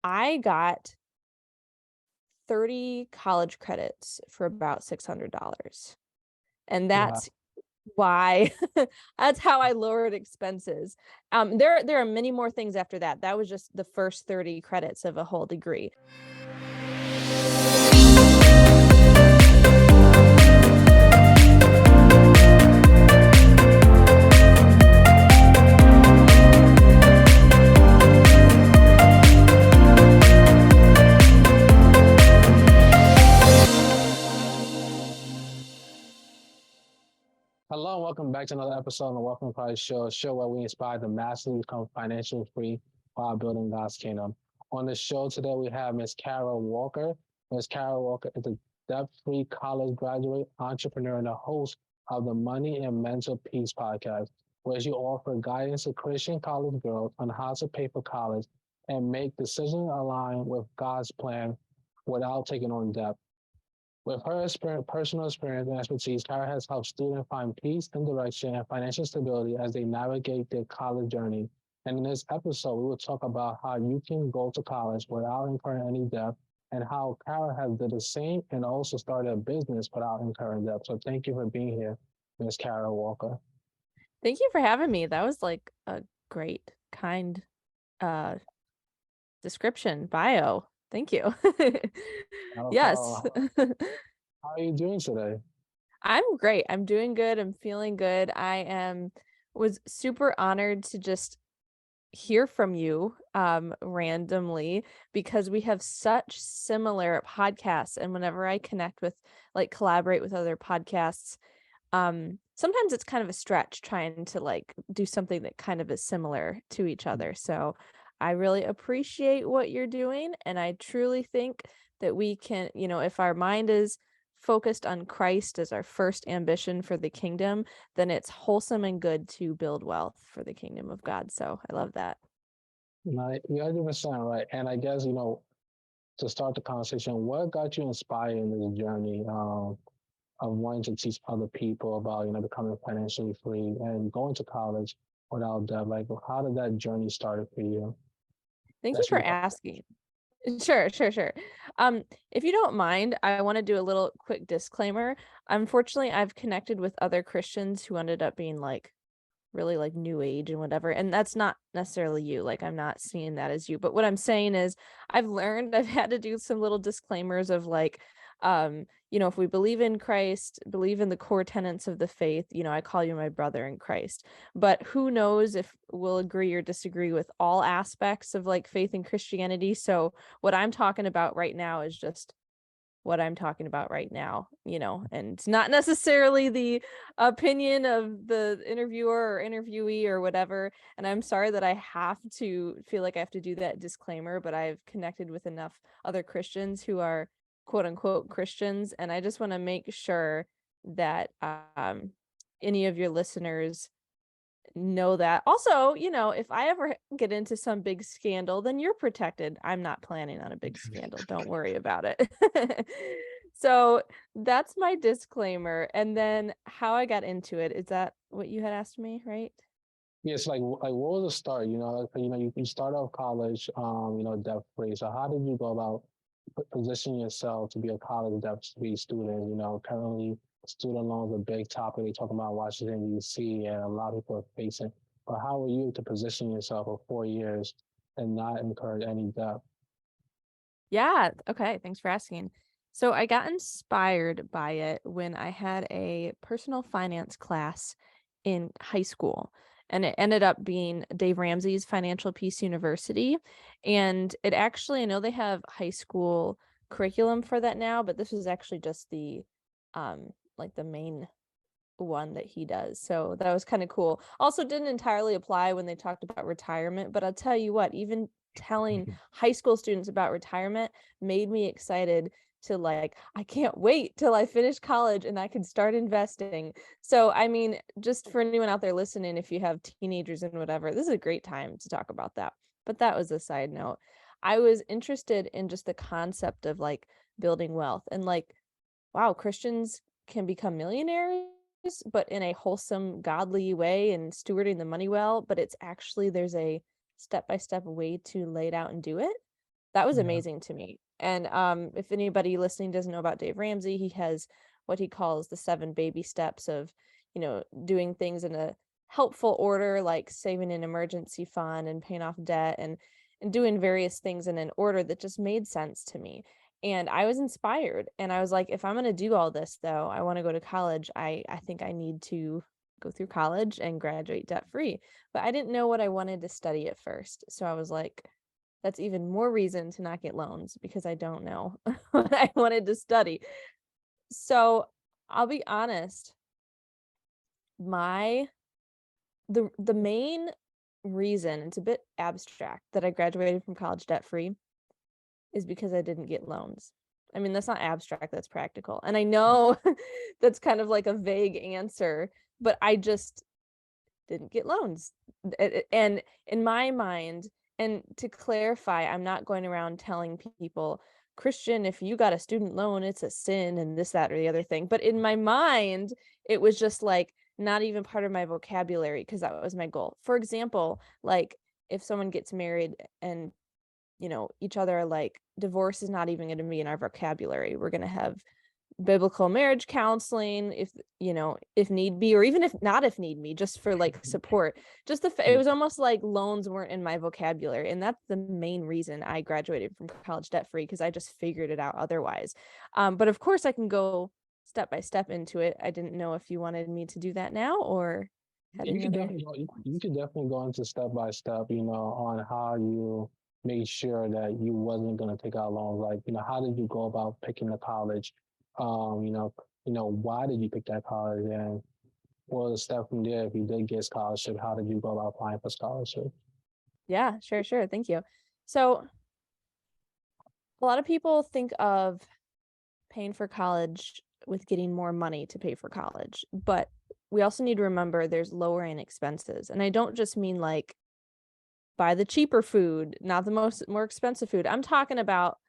I got 30 college credits for about $600. And Wow. that's why that's how I lowered expenses. There are many more things after that. That was just the first 30 credits of a whole degree. Hello and welcome back to another episode of the Welcome to Christ Show, a show where we inspire the masses to become financially free while building God's kingdom. On the show today, we have Miss Carol Walker. Miss Carol Walker is a debt-free college graduate, entrepreneur, and the host of the Money and Mental Peace podcast, where she offers guidance to Christian college girls on how to pay for college and make decisions aligned with God's plan without taking on debt. With her personal experience and expertise, Kara has helped students find peace and direction and financial stability as they navigate their college journey. And in this episode, we will talk about how you can go to college without incurring any debt and how Kara has did the same and also started a business without incurring debt. So thank you for being here, Miss Kara Walker. Thank you for having me. That was like a great, kind uh description, bio. Thank you. Not a Yes. problem. How are you doing today? I'm great. I'm doing good. I'm feeling good. Was super honored to just hear from you randomly because we have such similar podcasts, and whenever I connect with collaborate with other podcasts, sometimes it's kind of a stretch trying to do something that kind of is similar to each other. So I really appreciate what you're doing, and I truly think that we can, if our mind is focused on Christ as our first ambition for the kingdom, then it's wholesome and good to build wealth for the kingdom of God. So I love that. You're 100% right. And I guess, to start the conversation, what got you inspired in this journey? Of wanting to teach other people about, becoming financially free and going to college without debt? Like, how did that journey start for you? Thank you That's for really asking. Sure. If you don't mind, I want to do a little quick disclaimer. Unfortunately, I've connected with other Christians who ended up being really new age and whatever, and that's not necessarily you. I'm not seeing that as you, but what I'm saying is I've had to do some little disclaimers of if we believe in Christ, believe in the core tenets of the faith, I call you my brother in Christ. But who knows if we'll agree or disagree with all aspects of faith and Christianity. So what I'm talking about right now is just what I'm talking about right now, and it's not necessarily the opinion of the interviewer or interviewee or whatever. And I'm sorry that I have to feel like I have to do that disclaimer, but I've connected with enough other Christians who are quote unquote Christians. And I just want to make sure that any of your listeners know that. Also, if I ever get into some big scandal, then you're protected. I'm not planning on a big scandal. Don't worry about it. So that's my disclaimer. And then how I got into it, is that what you had asked me, right? yes. Like what was the start? You start off college, debt free. So how did you go about positioning yourself to be a college debt free student? Currently student loans are a big topic. They talk about Washington D.C. and a lot of people are facing. But how were you to position yourself for 4 years and not incur any debt? Yeah. Okay. Thanks for asking. So I got inspired by it when I had a personal finance class in high school. And it ended up being Dave Ramsey's Financial Peace University. And it actually, I know they have high school curriculum for that now, but this was actually just the main one that he does. So that was kind of cool. Also didn't entirely apply when they talked about retirement, but I'll tell you what, even telling high school students about retirement made me excited to I can't wait till I finish college and I can start investing. So I mean, just for anyone out there listening, if you have teenagers and whatever, this is a great time to talk about that. But that was a side note. I was interested in just the concept of building wealth and wow, Christians can become millionaires, but in a wholesome, godly way and stewarding the money well. But it's actually, there's a step-by-step way to lay it out and do it. That was Yeah. amazing to me. And if anybody listening doesn't know about Dave Ramsey, he has what he calls the 7 baby steps of, doing things in a helpful order, like saving an emergency fund and paying off debt and doing various things in an order that just made sense to me. And I was inspired, and I was like, if I'm going to do all this, though, I want to go to college. I think I need to go through college and graduate debt free. But I didn't know what I wanted to study at first. So I was like, that's even more reason to not get loans, because I don't know what I wanted to study. So I'll be honest, my the main reason, it's a bit abstract, that I graduated from college debt free is because I didn't get loans. I mean, that's not abstract, that's practical. And I know that's kind of like a vague answer, but I just didn't get loans. And in my mind, and to clarify, I'm not going around telling people, Christian, if you got a student loan, it's a sin and this, that, or the other thing. But in my mind, it was just like not even part of my vocabulary, because that was my goal. For example, like if someone gets married and each other are like, divorce is not even going to be in our vocabulary. We're going to have biblical marriage counseling if need be, or even if need be, just for like support. Just it was almost like loans weren't in my vocabulary, and that's the main reason I graduated from college debt free, because I just figured it out otherwise. But of course I can go step by step into it. I didn't know if you wanted me to do that now, or had You any could other. definitely go, you could definitely go into step by step, on how you made sure that you wasn't going to take out loans. Like, how did you go about picking the college? Um, you know, why did you pick that college? And what was the step from there? If you did get scholarship, how did you go about applying for scholarship? Yeah, sure, thank you. So a lot of people think of paying for college with getting more money to pay for college, but we also need to remember there's lowering expenses. And I don't just mean like buy the cheaper food, not the more expensive food. I'm talking about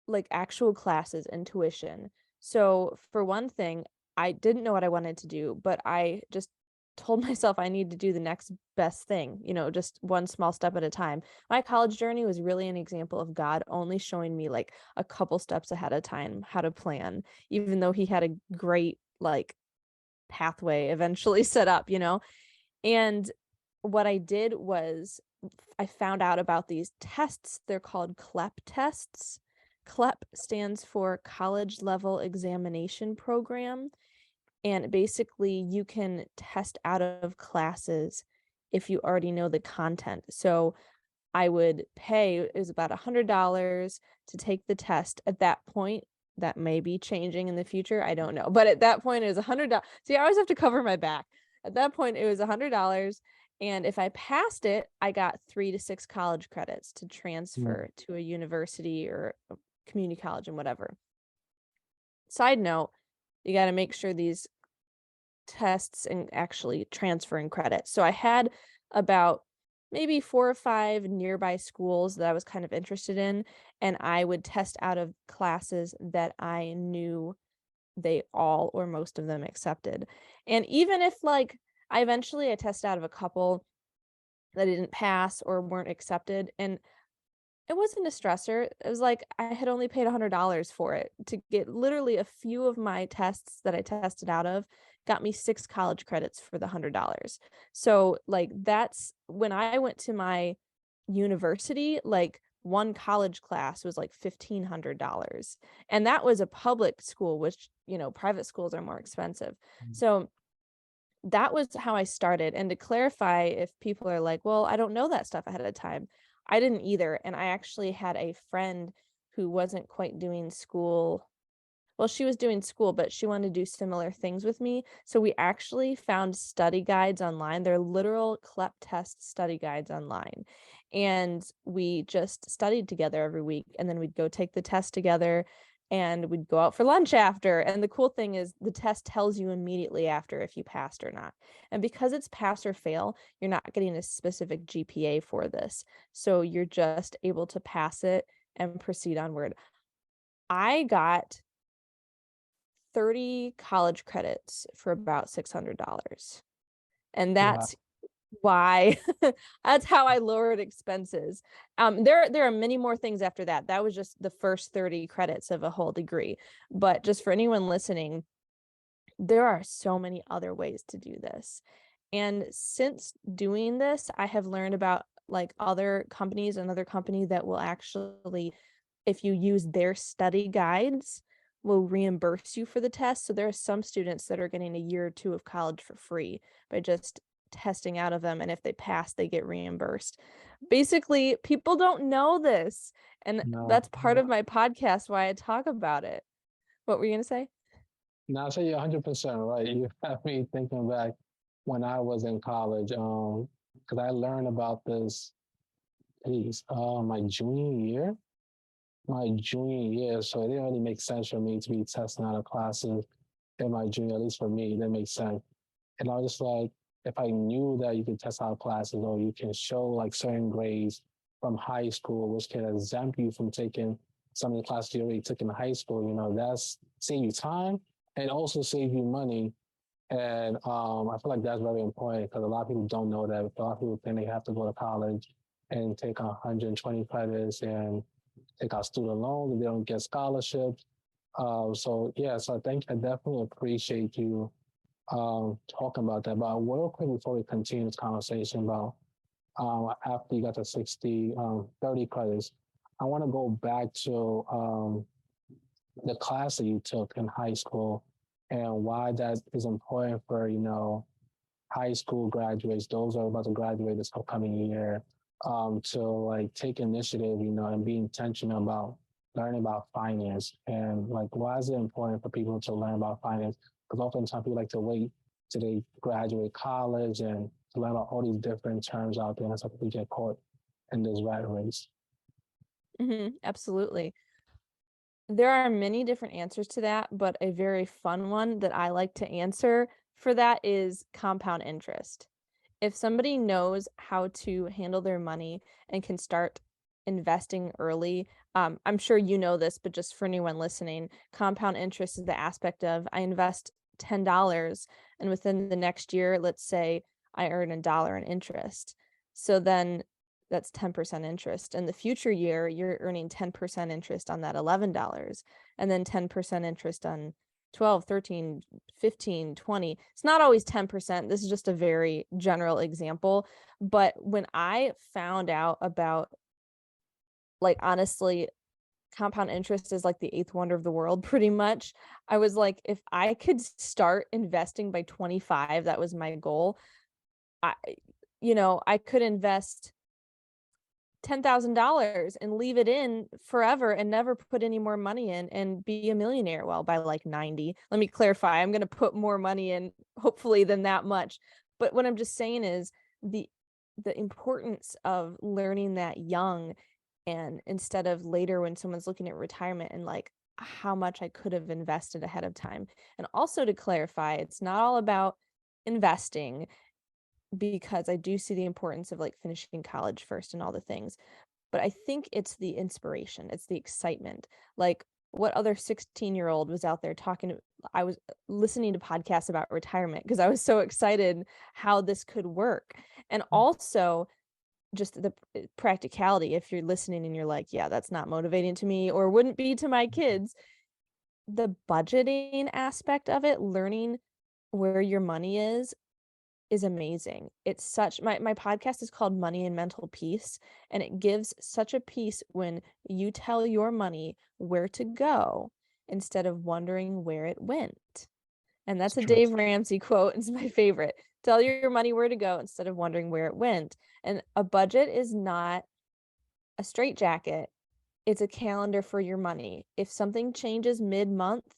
like actual classes and tuition. So for one thing, I didn't know what I wanted to do, but I just told myself I need to do the next best thing, just one small step at a time. My college journey was really an example of God only showing me like a couple steps ahead of time how to plan, even though he had a great like pathway eventually set up. And what I did was I found out about these tests. They're called CLEP tests. CLEP stands for College Level Examination Program. And basically, you can test out of classes if you already know the content. So I would pay, it was about $100 to take the test. At that point, that may be changing in the future. I don't know. But at that point, it was $100. See, I always have to cover my back. At that point, it was $100. And if I passed it, I got 3 to 6 college credits to transfer to a university or a community college and whatever. Side note, you got to make sure these tests and actually transferring credits. So I had about maybe 4 or 5 nearby schools that I was kind of interested in, and I would test out of classes that I knew they all or most of them accepted. And even if like I tested out of a couple that didn't pass or weren't accepted, and it wasn't a stressor. It was like I had only paid $100 for it to get literally a few of my tests that I tested out of got me 6 college credits for the $100. So like that's when I went to my university, like one college class was like $1,500. And that was a public school, which, private schools are more expensive. So that was how I started. And to clarify, if people are like, well, I don't know that stuff ahead of time, I didn't either. And I actually had a friend who wasn't quite doing school. Well, she was doing school, but she wanted to do similar things with me. So we actually found study guides online. They're literal CLEP test study guides online. And we just studied together every week. And then we'd go take the test together and we'd go out for lunch after. And the cool thing is the test tells you immediately after if you passed or not. And because it's pass or fail, you're not getting a specific GPA for this. So you're just able to pass it and proceed onward. I got 30 college credits for about $600. And Wow. why. That's how I lowered expenses. There are many more things after that. That was just the first 30 credits of a whole degree. But just for anyone listening, there are so many other ways to do this. And since doing this, I have learned about like other companies, another company that will actually, if you use their study guides, will reimburse you for the test. So there are some students that are getting a year or two of college for free by just testing out of them. And if they pass, they get reimbursed. Basically, people don't know this. And No, that's part of my podcast why I talk about it. What were you going to say? no, I say you're 100% right. You have me thinking back when I was in college, because I learned about this, geez, my junior year. So it didn't really make sense for me to be testing out of classes in my junior, at least for me, it didn't make sense. And I was just like, if I knew that you could test out classes or you can show like certain grades from high school, which can exempt you from taking some of the classes you already took in high school, that's save you time and also save you money. And I feel like that's very important because a lot of people don't know that. A lot of people think they have to go to college and take 120 credits and take out student loans and they don't get scholarships. So yeah, so I definitely appreciate you talking about that. But real quick before we continue this conversation about after you got the 30 credits, I want to go back to the class that you took in high school and why that is important for, high school graduates, those who are about to graduate this upcoming year, to like take initiative, and be intentional about learning about finance. And like, why is it important for people to learn about finance? Because oftentimes people like to wait till they graduate college and to learn about all these different terms out there. And so we get caught in this rat race. Absolutely. There are many different answers to that, but a very fun one that I like to answer for that is compound interest. If somebody knows how to handle their money and can start investing early, I'm sure you know this, but just for anyone listening, compound interest is the aspect of I invest $10 and within the next year, let's say I earn $1 in interest. So then that's 10% interest. In the future year, you're earning 10% interest on that $11 and then 10% interest on 12, 13, 15, 20. It's not always 10%. This is just a very general example. But when I found out about, like, honestly, compound interest is like the eighth wonder of the world, pretty much. I was like, if I could start investing by 25, that was my goal. I, I could invest $10,000 and leave it in forever and never put any more money in and be a millionaire. Well, by like 90. Let me clarify. I'm going to put more money in hopefully than that much. But what I'm just saying is the the importance of learning that young and instead of later when someone's looking at retirement and like how much I could have invested ahead of time. And also to clarify, it's not all about investing because I do see the importance of like finishing college first and all the things. But I think it's the inspiration, it's the excitement. Like what other 16-year-old was out there talking I was listening to podcasts about retirement because I was so excited how this could work. And also just the practicality if you're listening and you're like, yeah, that's not motivating to me or wouldn't be to my kids. The budgeting aspect of it, learning where your money is amazing. It's such my podcast is called Money and Mental Peace, and it gives such a peace when you tell your money where to go instead of wondering where it went. And It's that's a true. Dave Ramsey quote. It's my favorite. Tell your money where to go instead of wondering where it went. And a budget is not a straitjacket. It's a calendar for your money. If something changes mid-month,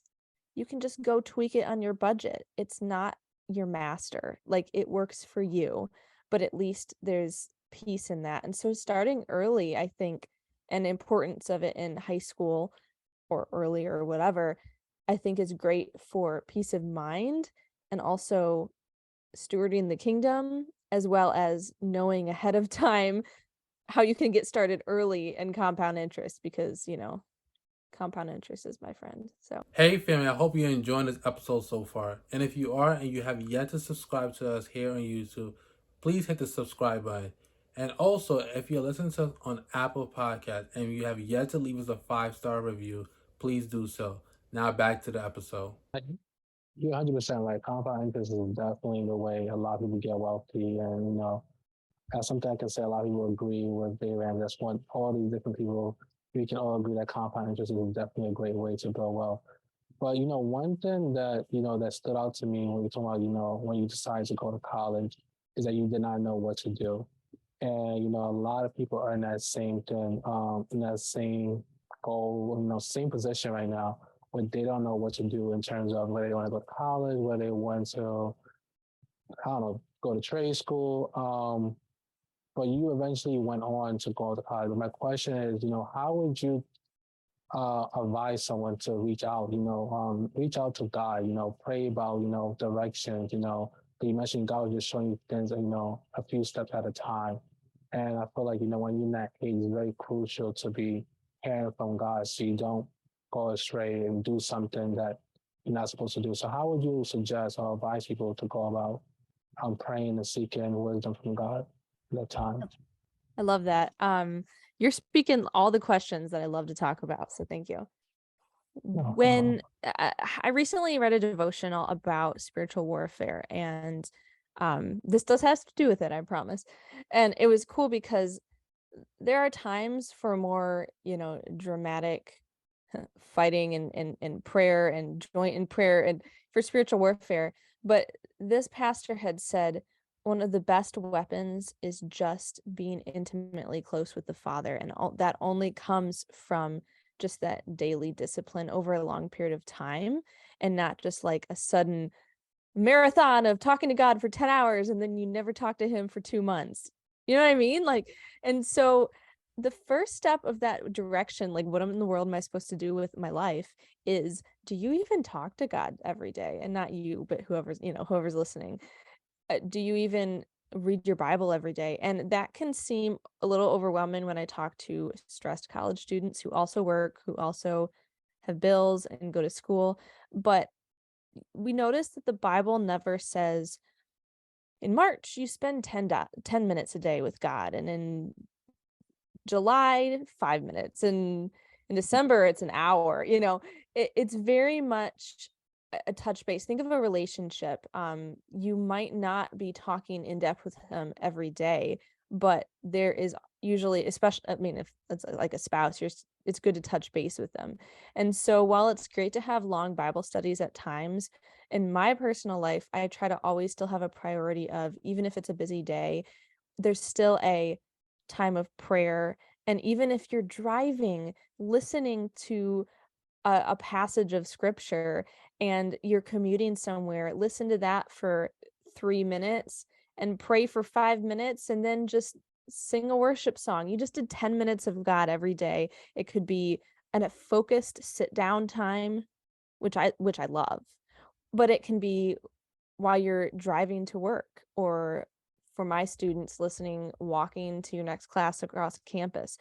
you can just go tweak it on your budget. It's not your master. Like it works for you, but at least there's peace in that. And so starting early, I think, and importance of it in high school or earlier or whatever, I think is great for peace of mind and also stewarding the kingdom as well as knowing ahead of time how you can get started early in compound interest because, compound interest is my friend. So, Hey family, I hope you're enjoying this episode so far. And if you are and you have yet to subscribe to us here on YouTube, please hit the subscribe button. And also, if you're listening to us on Apple Podcast and you have yet to leave us a 5-star review, please do so. Now back to the episode. You're 100% right. Compound interest is definitely the way a lot of people get wealthy. And, that's something I can say a lot of people agree with David. And that's one, all these different people, we can all agree that compound interest is definitely a great way to build wealth. But, one thing that, that stood out to me when you're talking about, when you decide to go to college is that you did not know what to do. And, a lot of people are in that same thing, in that same goal, same position right now, where they don't know what to do in terms of whether they want to go to college, whether they want to, I don't know, go to trade school. But you eventually went on to go to college. But my question is, how would you advise someone to reach out to God, pray about, directions, you mentioned God was just showing you things, a few steps at a time. And I feel like, when you're in that age, it's very crucial to be hearing from God so you don't go astray and do something that you're not supposed to do. So how would you suggest or advise people to go about praying and seeking wisdom from God at that time? I love that. You're speaking all the questions that I love to talk about, so thank you. When I recently read a devotional about spiritual warfare, and this does have to do with it, I promise. And it was cool because there are times for more, dramatic fighting and prayer and joint in prayer and for spiritual warfare. But this pastor had said one of the best weapons is just being intimately close with the Father, and that only comes from just that daily discipline over a long period of time, and not just like a sudden marathon of talking to God for 10 hours and then you never talk to him for 2 months. You know what I mean? Like, and so the first step of that direction, like what in the world am I supposed to do with my life, is do you even talk to God every day? And not you, but whoever's listening. Do you even read your Bible every day? And that can seem a little overwhelming when I talk to stressed college students who also work, who also have bills and go to school. But we notice that the Bible never says, in March, you spend 10 minutes a day with God, and in July, 5 minutes, and in December, it's an hour. It's very much a touch base. Think of a relationship. You might not be talking in depth with him every day, but there is usually, especially, I mean, if it's like a spouse, it's good to touch base with them. And so while it's great to have long Bible studies at times, in my personal life, I try to always still have a priority of, even if it's a busy day, there's still a time of prayer. And even if you're driving, listening to a passage of scripture, and you're commuting somewhere, listen to that for 3 minutes and pray for 5 minutes, and then just sing a worship song. You just did 10 minutes of God every day. It could be a focused sit down time, which I love, but it can be while you're driving to work, or for my students listening, walking to your next class across campus.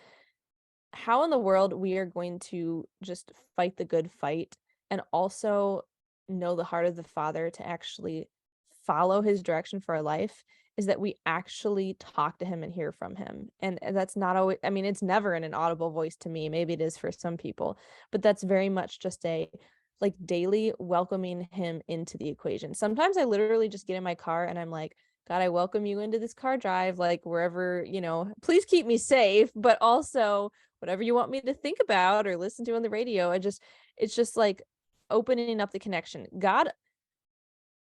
How in the world we are going to just fight the good fight and also know the heart of the Father to actually follow his direction for our life is that we actually talk to him and hear from him. And that's not always, I mean, it's never in an audible voice to me. Maybe it is for some people, but that's very much just a like daily welcoming him into the equation. Sometimes I literally just get in my car and I'm like, God, I welcome you into this car drive, like wherever, please keep me safe, but also whatever you want me to think about or listen to on the radio. It's just like opening up the connection. God,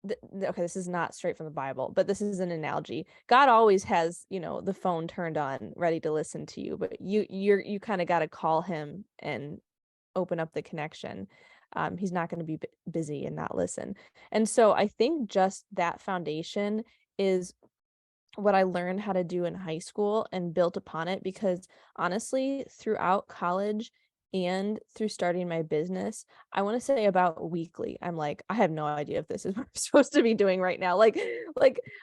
okay, this is not straight from the Bible, but this is an analogy. God always has, the phone turned on, ready to listen to you, but you kind of got to call him and open up the connection. He's not going to be busy and not listen. And so I think just that foundation is what I learned how to do in high school and built upon it, because honestly, throughout college and through starting my business, I want to say about weekly, I'm like, I have no idea if this is what I'm supposed to be doing right now. Like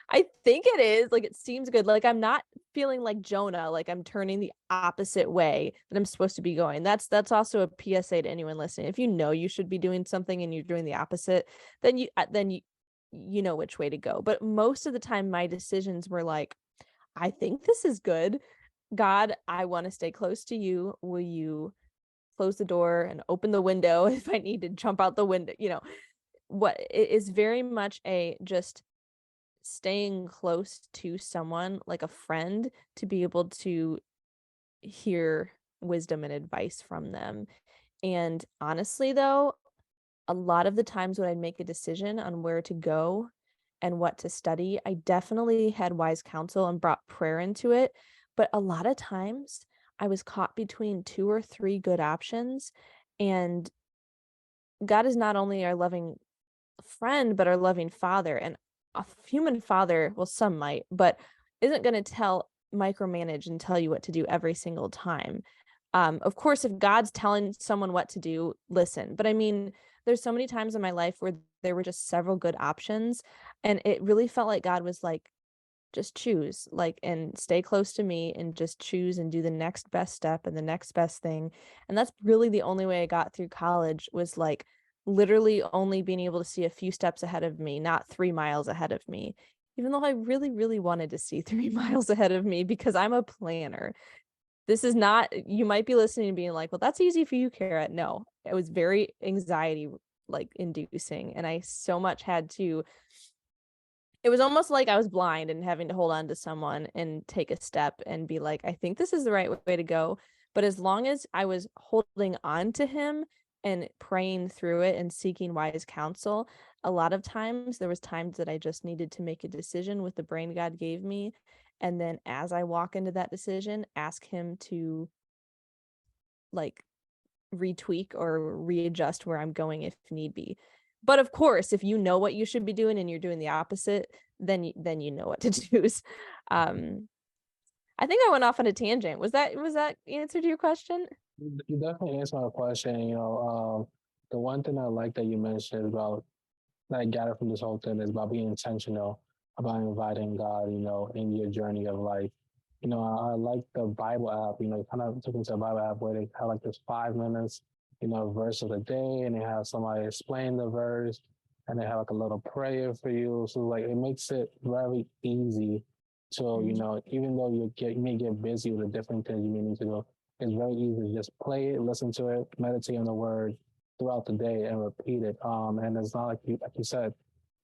I think it is, like it seems good. Like I'm not feeling like Jonah, like I'm turning the opposite way that I'm supposed to be going. That's also a PSA to anyone listening. If you know you should be doing something and you're doing the opposite, then you you know which way to go. But most of the time my decisions were like, I think this is good. God, I want to stay close to you. Will you close the door and open the window if I need to jump out the window? What it is very much a just staying close to someone like a friend to be able to hear wisdom and advice from them. And honestly, though, a lot of the times when I'd make a decision on where to go and what to study, I definitely had wise counsel and brought prayer into it. But a lot of times I was caught between two or three good options. And God is not only our loving friend, but our loving father. And a human father, well, some might, but isn't going to micromanage and tell you what to do every single time. Of course, if God's telling someone what to do, listen. But I mean, there's so many times in my life where there were just several good options, and it really felt like God was like, just choose, like, and stay close to me and just choose and do the next best step and the next best thing. And that's really the only way I got through college was like literally only being able to see a few steps ahead of me, not 3 miles ahead of me. Even though I really, really wanted to see 3 miles ahead of me because I'm a planner. This is not, you might be listening and being like, well, that's easy for you, Kara. No, it was very anxiety like inducing. And I so much had to, it was almost like I was blind and having to hold on to someone and take a step and be like, I think this is the right way to go. But as long as I was holding on to him and praying through it and seeking wise counsel, a lot of times there was times that I just needed to make a decision with the brain God gave me. And then as I walk into that decision, ask him to like retweak or readjust where I'm going if need be. But of course, if you know what you should be doing and you're doing the opposite, then you know what to choose. Um, I think I went off on a tangent. Was that the answer to your question? You definitely answered my question. The one thing I like that you mentioned about that I gather from this whole thing is about being intentional about inviting God, in your journey of life. I like the Bible app, kind of took me to a Bible app where they have like this 5 minutes, verse of the day, and they have somebody explain the verse, and they have like a little prayer for you. So like it makes it very easy to, even though you may get busy with the different things you may need to do, it's very easy to just play it, listen to it, meditate on the word throughout the day and repeat it. And it's not like you said,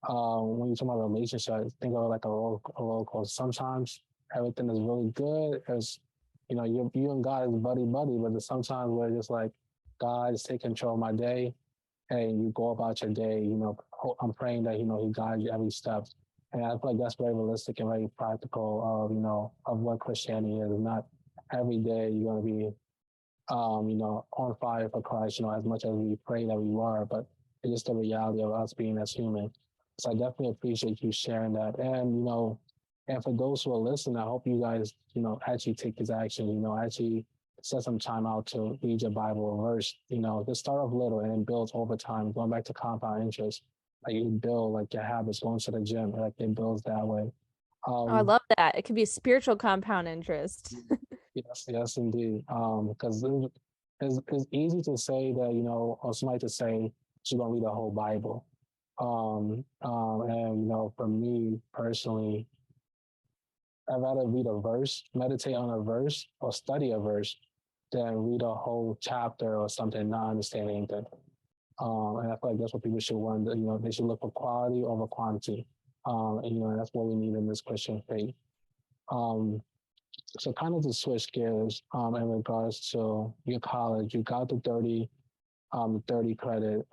when you talk about relationships, think of it like a roller coaster. Sometimes everything is really good. As you and God is buddy buddy, but there's sometimes where it's just like God is taking control of my day, and you go about your day. I'm praying that He guides you every step, and I feel like that's very realistic and very practical of of what Christianity is. Not every day you're going to be on fire for Christ, as much as we pray that we are, but it's just the reality of us being as human. So I definitely appreciate you sharing that. And for those who are listening, I hope you guys, actually take this action, actually set some time out to read your Bible verse, just start off little and then build over time, going back to compound interest. Like you build like your habits, going to the gym, like it builds that way. Oh, I love that. It could be a spiritual compound interest. Yes, indeed. Because it's easy to say that, or somebody to say she's gonna read the whole Bible. And for me personally, I'd rather read a verse, meditate on a verse, or study a verse than read a whole chapter or something, not understanding anything. And I feel like that's what people should want. They should look for quality over quantity. And that's what we need in this Christian faith. Um, so kind of to switch gears, in regards to your college, you got the 30 credit,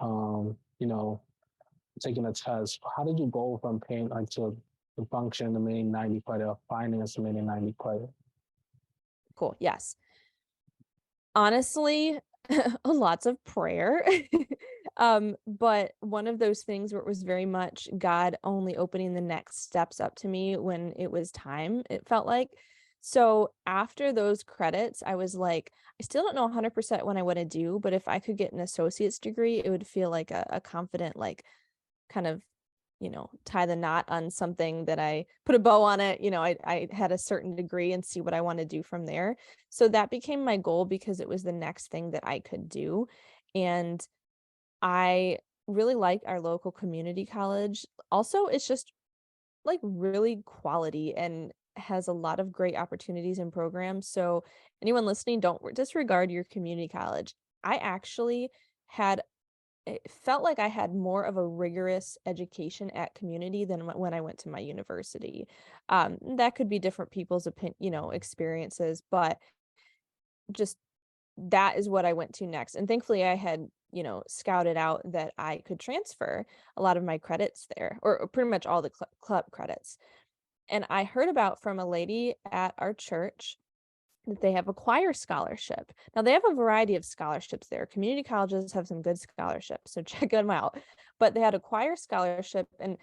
taking a test. How did you go from paying like to the function the main 90 credit or finance the main 90 credit? Cool. Yes. Honestly, lots of prayer. But one of those things where it was very much God only opening the next steps up to me when it was time, it felt like. So after those credits, I was like, I still don't know 100% what I want to do, but if I could get an associate's degree, it would feel like a confident, like kind of, tie the knot on something that I put a bow on it. I had a certain degree and see what I want to do from there. So that became my goal because it was the next thing that I could do. And I really like our local community college. Also, it's just like really quality and has a lot of great opportunities and programs. So anyone listening, don't disregard your community college. I actually had it felt like I had more of a rigorous education at community than when I went to my university. That could be different people's experiences, but just that is what I went to next. And thankfully I had, scouted out that I could transfer a lot of my credits there, or pretty much all the club credits. And I heard about from a lady at our church that they have a choir scholarship. Now they have a variety of scholarships there. Community colleges have some good scholarships, so check them out. But they had a choir scholarship, and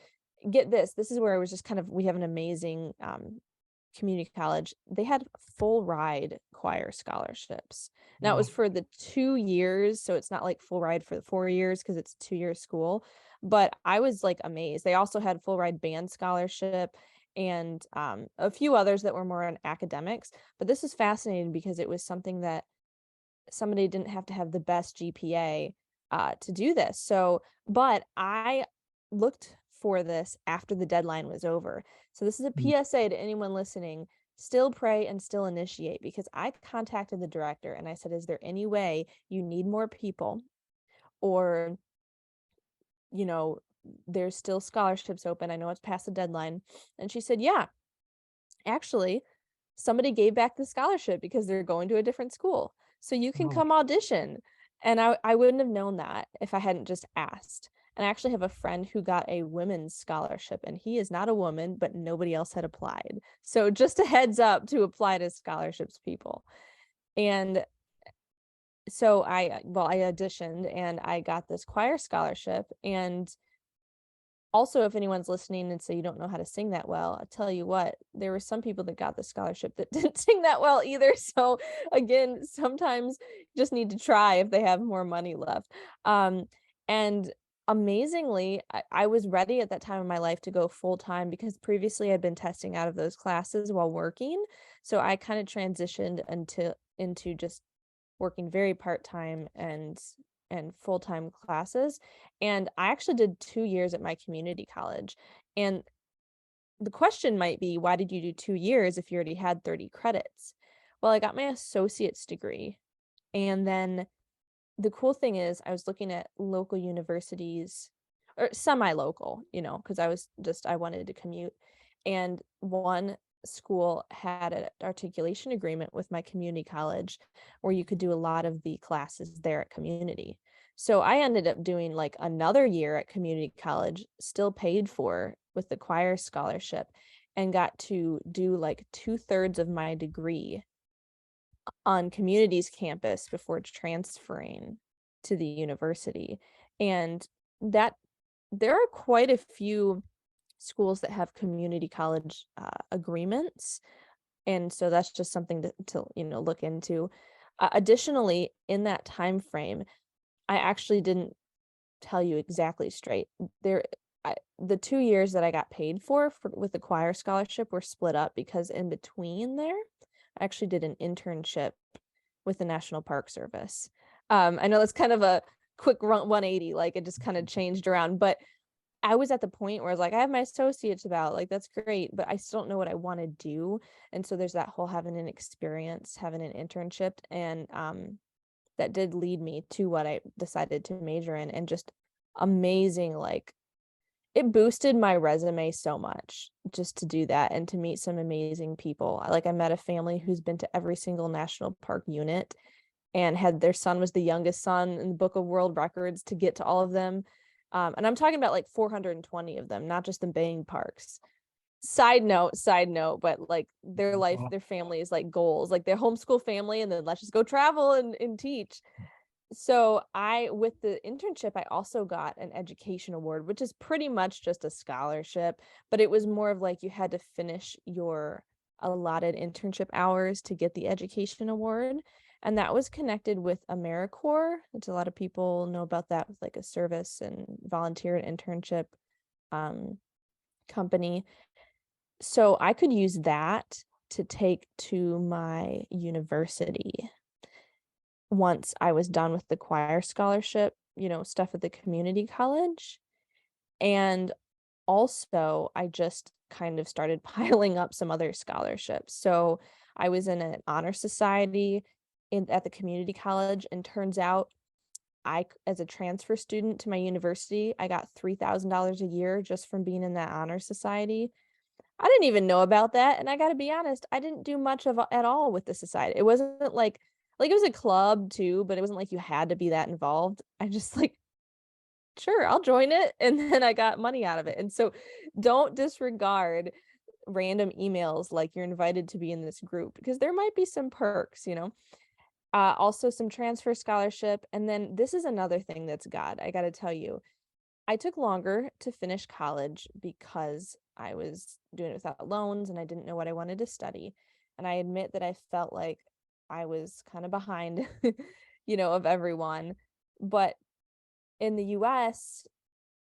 get this, this is where it was just kind of we have an amazing community college. They had full ride choir scholarships. Now it was Wow. for the 2 years, so it's not like full ride for the 4 years because it's 2 year school. But I was like amazed. They also had full ride band scholarship and a few others that were more on academics. But this is fascinating because it was something that somebody didn't have to have the best GPA to do this. So, but I looked for this after the deadline was over. So this is a Mm. PSA to anyone listening. Still pray and still initiate, because I contacted the director and I said, is there any way you need more people, or, you know, there's still scholarships open? I know it's past the deadline. And she said, yeah, actually, somebody gave back the scholarship because they're going to a different school. So you can Oh, come audition. And I wouldn't have known that if I hadn't just asked. And I actually have a friend who got a women's scholarship, and he is not a woman, but nobody else had applied. So just a heads up to apply to scholarships, people. And so I auditioned and I got this choir scholarship. And also, if anyone's listening and say you don't know how to sing that well, I tell you what, there were some people that got the scholarship that didn't sing that well either. So again, sometimes you just need to try if they have more money left. And amazingly, I was ready at that time in my life to go full time, because previously I'd been testing out of those classes while working. So I kind of transitioned into just working very part-time and full-time classes. And I actually did 2 years at my community college. And the question might be, why did you do 2 years if you already had 30 credits? Well, I got my associate's degree. And then the cool thing is I was looking at local universities, or semi-local, because I wanted to commute. And one school had an articulation agreement with my community college where you could do a lot of the classes there at community. So I ended up doing like another year at community college, still paid for with the choir scholarship, and got to do like 2/3 of my degree on community's campus before transferring to the university. And that there are quite a few schools that have community college agreements. And so that's just something to look into. Additionally, in that time frame, I actually didn't tell you exactly straight. There the 2 years that I got paid for with the choir scholarship were split up, because in between there, I actually did an internship with the National Park Service. I know that's kind of a quick 180, like it just kind of changed around, but I was at the point where I was like, I have my associates about, like, that's great, but I still don't know what I want to do. And so there's that whole having an experience, having an internship, and that did lead me to what I decided to major in. And just amazing, like it boosted my resume so much just to do that and to meet some amazing people. I met a family who's been to every single national park unit, and had their son was the youngest son in the Book of World Records to get to all of them. And I'm talking about like 420 of them, not just the main parks. Side note, but like their life, wow. their family is like goals, like their homeschool family, and then let's just go travel and teach. So with the internship, I also got an education award, which is pretty much just a scholarship, but it was more of like you had to finish your allotted internship hours to get the education award. And that was connected with AmeriCorps, which a lot of people know about that, with like a service and volunteer and internship um, company. So I could use that to take to my university. once I was done with the choir scholarship, stuff at the community college. And also, I just kind of started piling up some other scholarships. So I was in an honor society at the community college, and turns out as a transfer student to my university, I got $3,000 a year just from being in that honor society. I didn't even know about that, and I gotta be honest, I didn't do much of at all with the society. It wasn't like it was a club too, but it wasn't like you had to be that involved. I just like, sure, I'll join it, and then I got money out of it. And so don't disregard random emails like you're invited to be in this group, because there might be some perks. Also some transfer scholarship, and then this is another thing that's God. I got to tell you, I took longer to finish college because I was doing it without loans and I didn't know what I wanted to study. And I admit that I felt like I was kind of behind, of everyone. But in the US,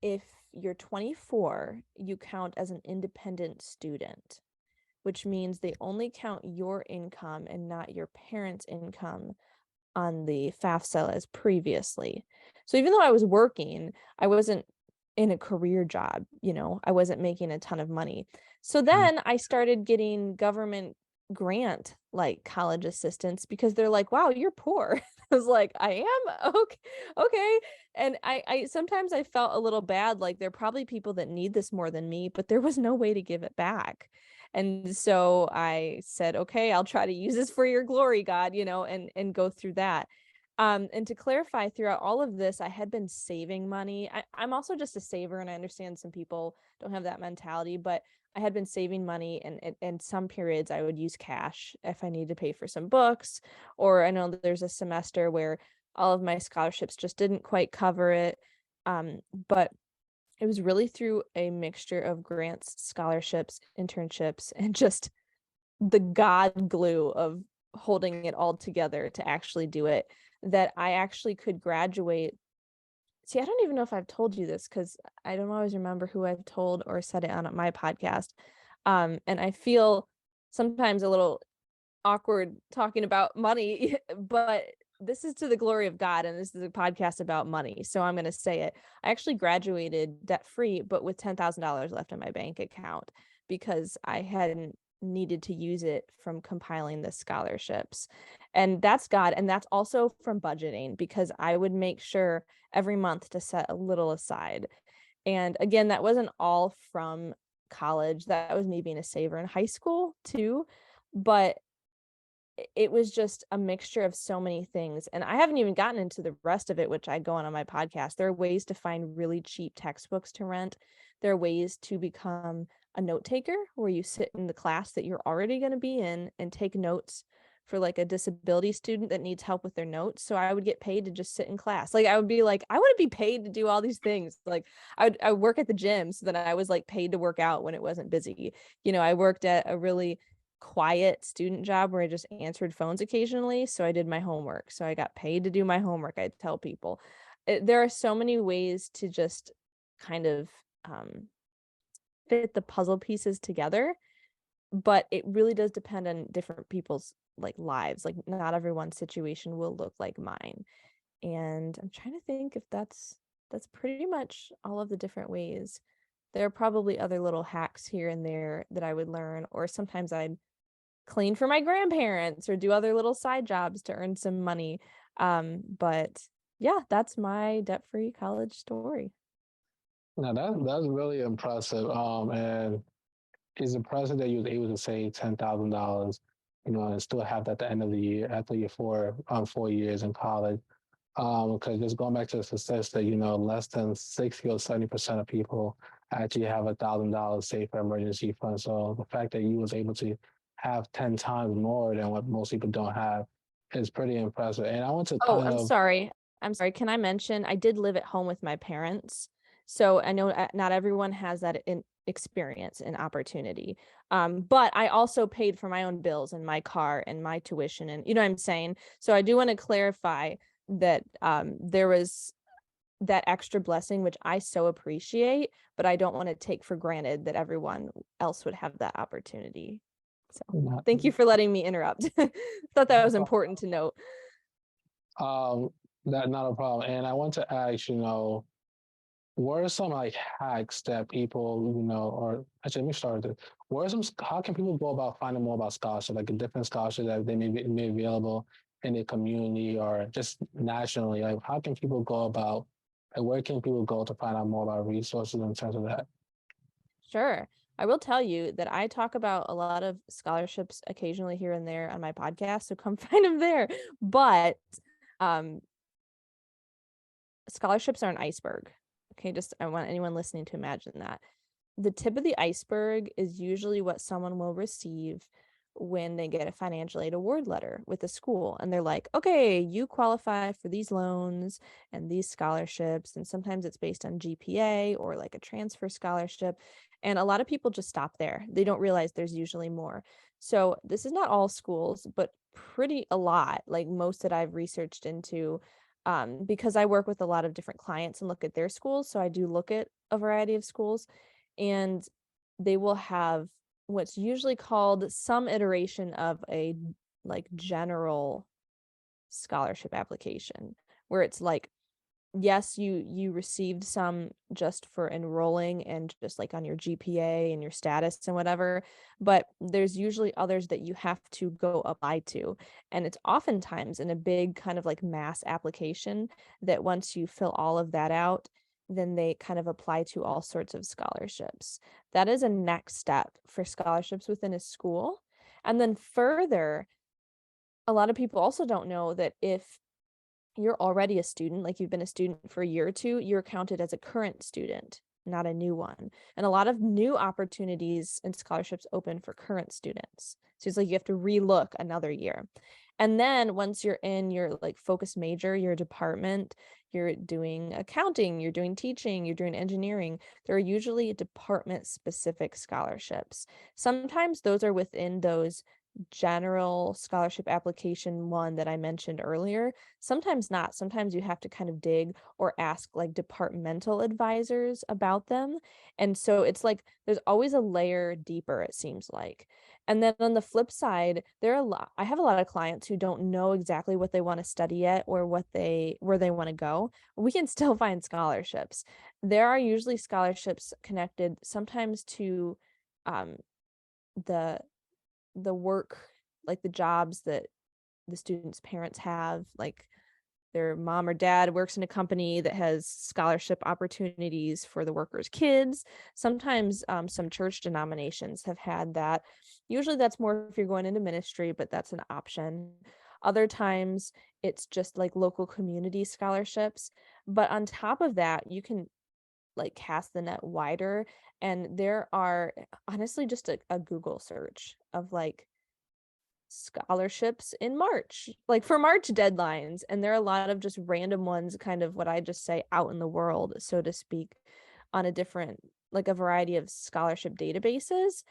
if you're 24, you count as an independent student, which means they only count your income and not your parents' income on the FAFSA as previously. So even though I was working, I wasn't in a career job, I wasn't making a ton of money. So then I started getting government grant like college assistance, because they're like, wow, you're poor. I was like, I am? Okay. And I sometimes I felt a little bad, like there are probably people that need this more than me, but there was no way to give it back. And so I said, okay, I'll try to use this for your glory, God, and go through that. And to clarify, throughout all of this, I had been saving money. I'm also just a saver, and I understand some people don't have that mentality, but I had been saving money, and some periods I would use cash if I needed to pay for some books, or I know that there's a semester where all of my scholarships just didn't quite cover it. But it was really through a mixture of grants, scholarships, internships, and just the God glue of holding it all together to actually do it, that I actually could graduate. See, I don't even know if I've told you this, because I don't always remember who I've told or said it on my podcast. And I feel sometimes a little awkward talking about money, but this is to the glory of God, and this is a podcast about money, so I'm going to say it. I actually graduated debt free, but with $10,000 left in my bank account, because I hadn't needed to use it from compiling the scholarships. And that's God. And that's also from budgeting, because I would make sure every month to set a little aside. And again, that wasn't all from college. That was me being a saver in high school too. But it was just a mixture of so many things. And I haven't even gotten into the rest of it, which I go on my podcast. There are ways to find really cheap textbooks to rent. There are ways to become a note taker, where you sit in the class that you're already going to be in and take notes for like a disability student that needs help with their notes. So I would get paid to just sit in class. Like I would be like, I want to be paid to do all these things. Like I would work at the gym so that I was like paid to work out when it wasn't busy. I worked at a really quiet student job where I just answered phones occasionally. So I did my homework. So I got paid to do my homework. I tell people there are so many ways to just kind of fit the puzzle pieces together, but it really does depend on different people's like lives. Like not everyone's situation will look like mine. And I'm trying to think if that's pretty much all of the different ways. There are probably other little hacks here and there that I would learn, or sometimes I'd clean for my grandparents or do other little side jobs to earn some money. But yeah, that's my debt-free college story. Now that's really impressive. And it's impressive that you was able to save $10,000, and still have that at the end of the year after your 4 years in college. Because just going back to the statistics, less than 60 or 70% of people actually have $1,000 saved for emergency fund. So the fact that you was able to have 10 times more than what most people don't have is pretty impressive. And I want to Oh, kind I'm of sorry. I'm sorry. Can I mention I did live at home with my parents. So I know not everyone has that in experience and opportunity. But I also paid for my own bills and my car and my tuition, and you know what I'm saying? So I do want to clarify that there was that extra blessing, which I so appreciate, but I don't want to take for granted that everyone else would have that opportunity. So thank you for letting me interrupt. Thought that was important to note. Um, that not a problem. And I want to ask, what are some like hacks that people, or actually, let me start with this. What are some, how can people go about finding more about scholarship, like a different scholarship that they may be available in their community or just nationally? Like, how can people go about, and where can people go to find out more about resources in terms of that? Sure. I will tell you that I talk about a lot of scholarships occasionally here and there on my podcast, so come find them there. But um, scholarships are an iceberg. Okay, just I want anyone listening to imagine that. The tip of the iceberg is usually what someone will receive when they get a financial aid award letter with the school. And they're like, okay, you qualify for these loans and these scholarships. And sometimes it's based on GPA or like a transfer scholarship. And a lot of people just stop there. They don't realize there's usually more. So this is not all schools, but pretty a lot, like most that I've researched into, because I work with a lot of different clients and look at their schools. So I do look at a variety of schools, and they will have what's usually called some iteration of a like general scholarship application, where it's like, yes, you received some just for enrolling and just like on your GPA and your status and whatever, but there's usually others that you have to go apply to. And it's oftentimes in a big kind of like mass application that once you fill all of that out, then they kind of apply to all sorts of scholarships. That is a next step for scholarships within a school. And then further, a lot of people also don't know that if you're already a student, like you've been a student for a year or two, you're counted as a current student, not a new one. And a lot of new opportunities and scholarships open for current students. So it's like you have to relook another year. And then once you're in your like focus major, your department, you're doing accounting, you're doing teaching, you're doing engineering, there are usually department specific scholarships. Sometimes those are within those general scholarship application one that I mentioned earlier. Sometimes not. Sometimes you have to kind of dig or ask like departmental advisors about them. And so it's like there's always a layer deeper, it seems like. And then on the flip side, I have a lot of clients who don't know exactly what they want to study yet or where they want to go. We can still find scholarships. There are usually scholarships connected sometimes to um the work, like the jobs that the students' parents have, like their mom or dad works in a company that has scholarship opportunities for the workers' kids. Sometimes some church denominations have had that. Usually that's more if you're going into ministry, but that's an option. Other times it's just like local community scholarships. But on top of that, you can like cast the net wider. And there are honestly just a Google search of like scholarships in March, like for March deadlines. And there are a lot of just random ones, kind of what I just say out in the world, so to speak, on a different, like a variety of scholarship databases.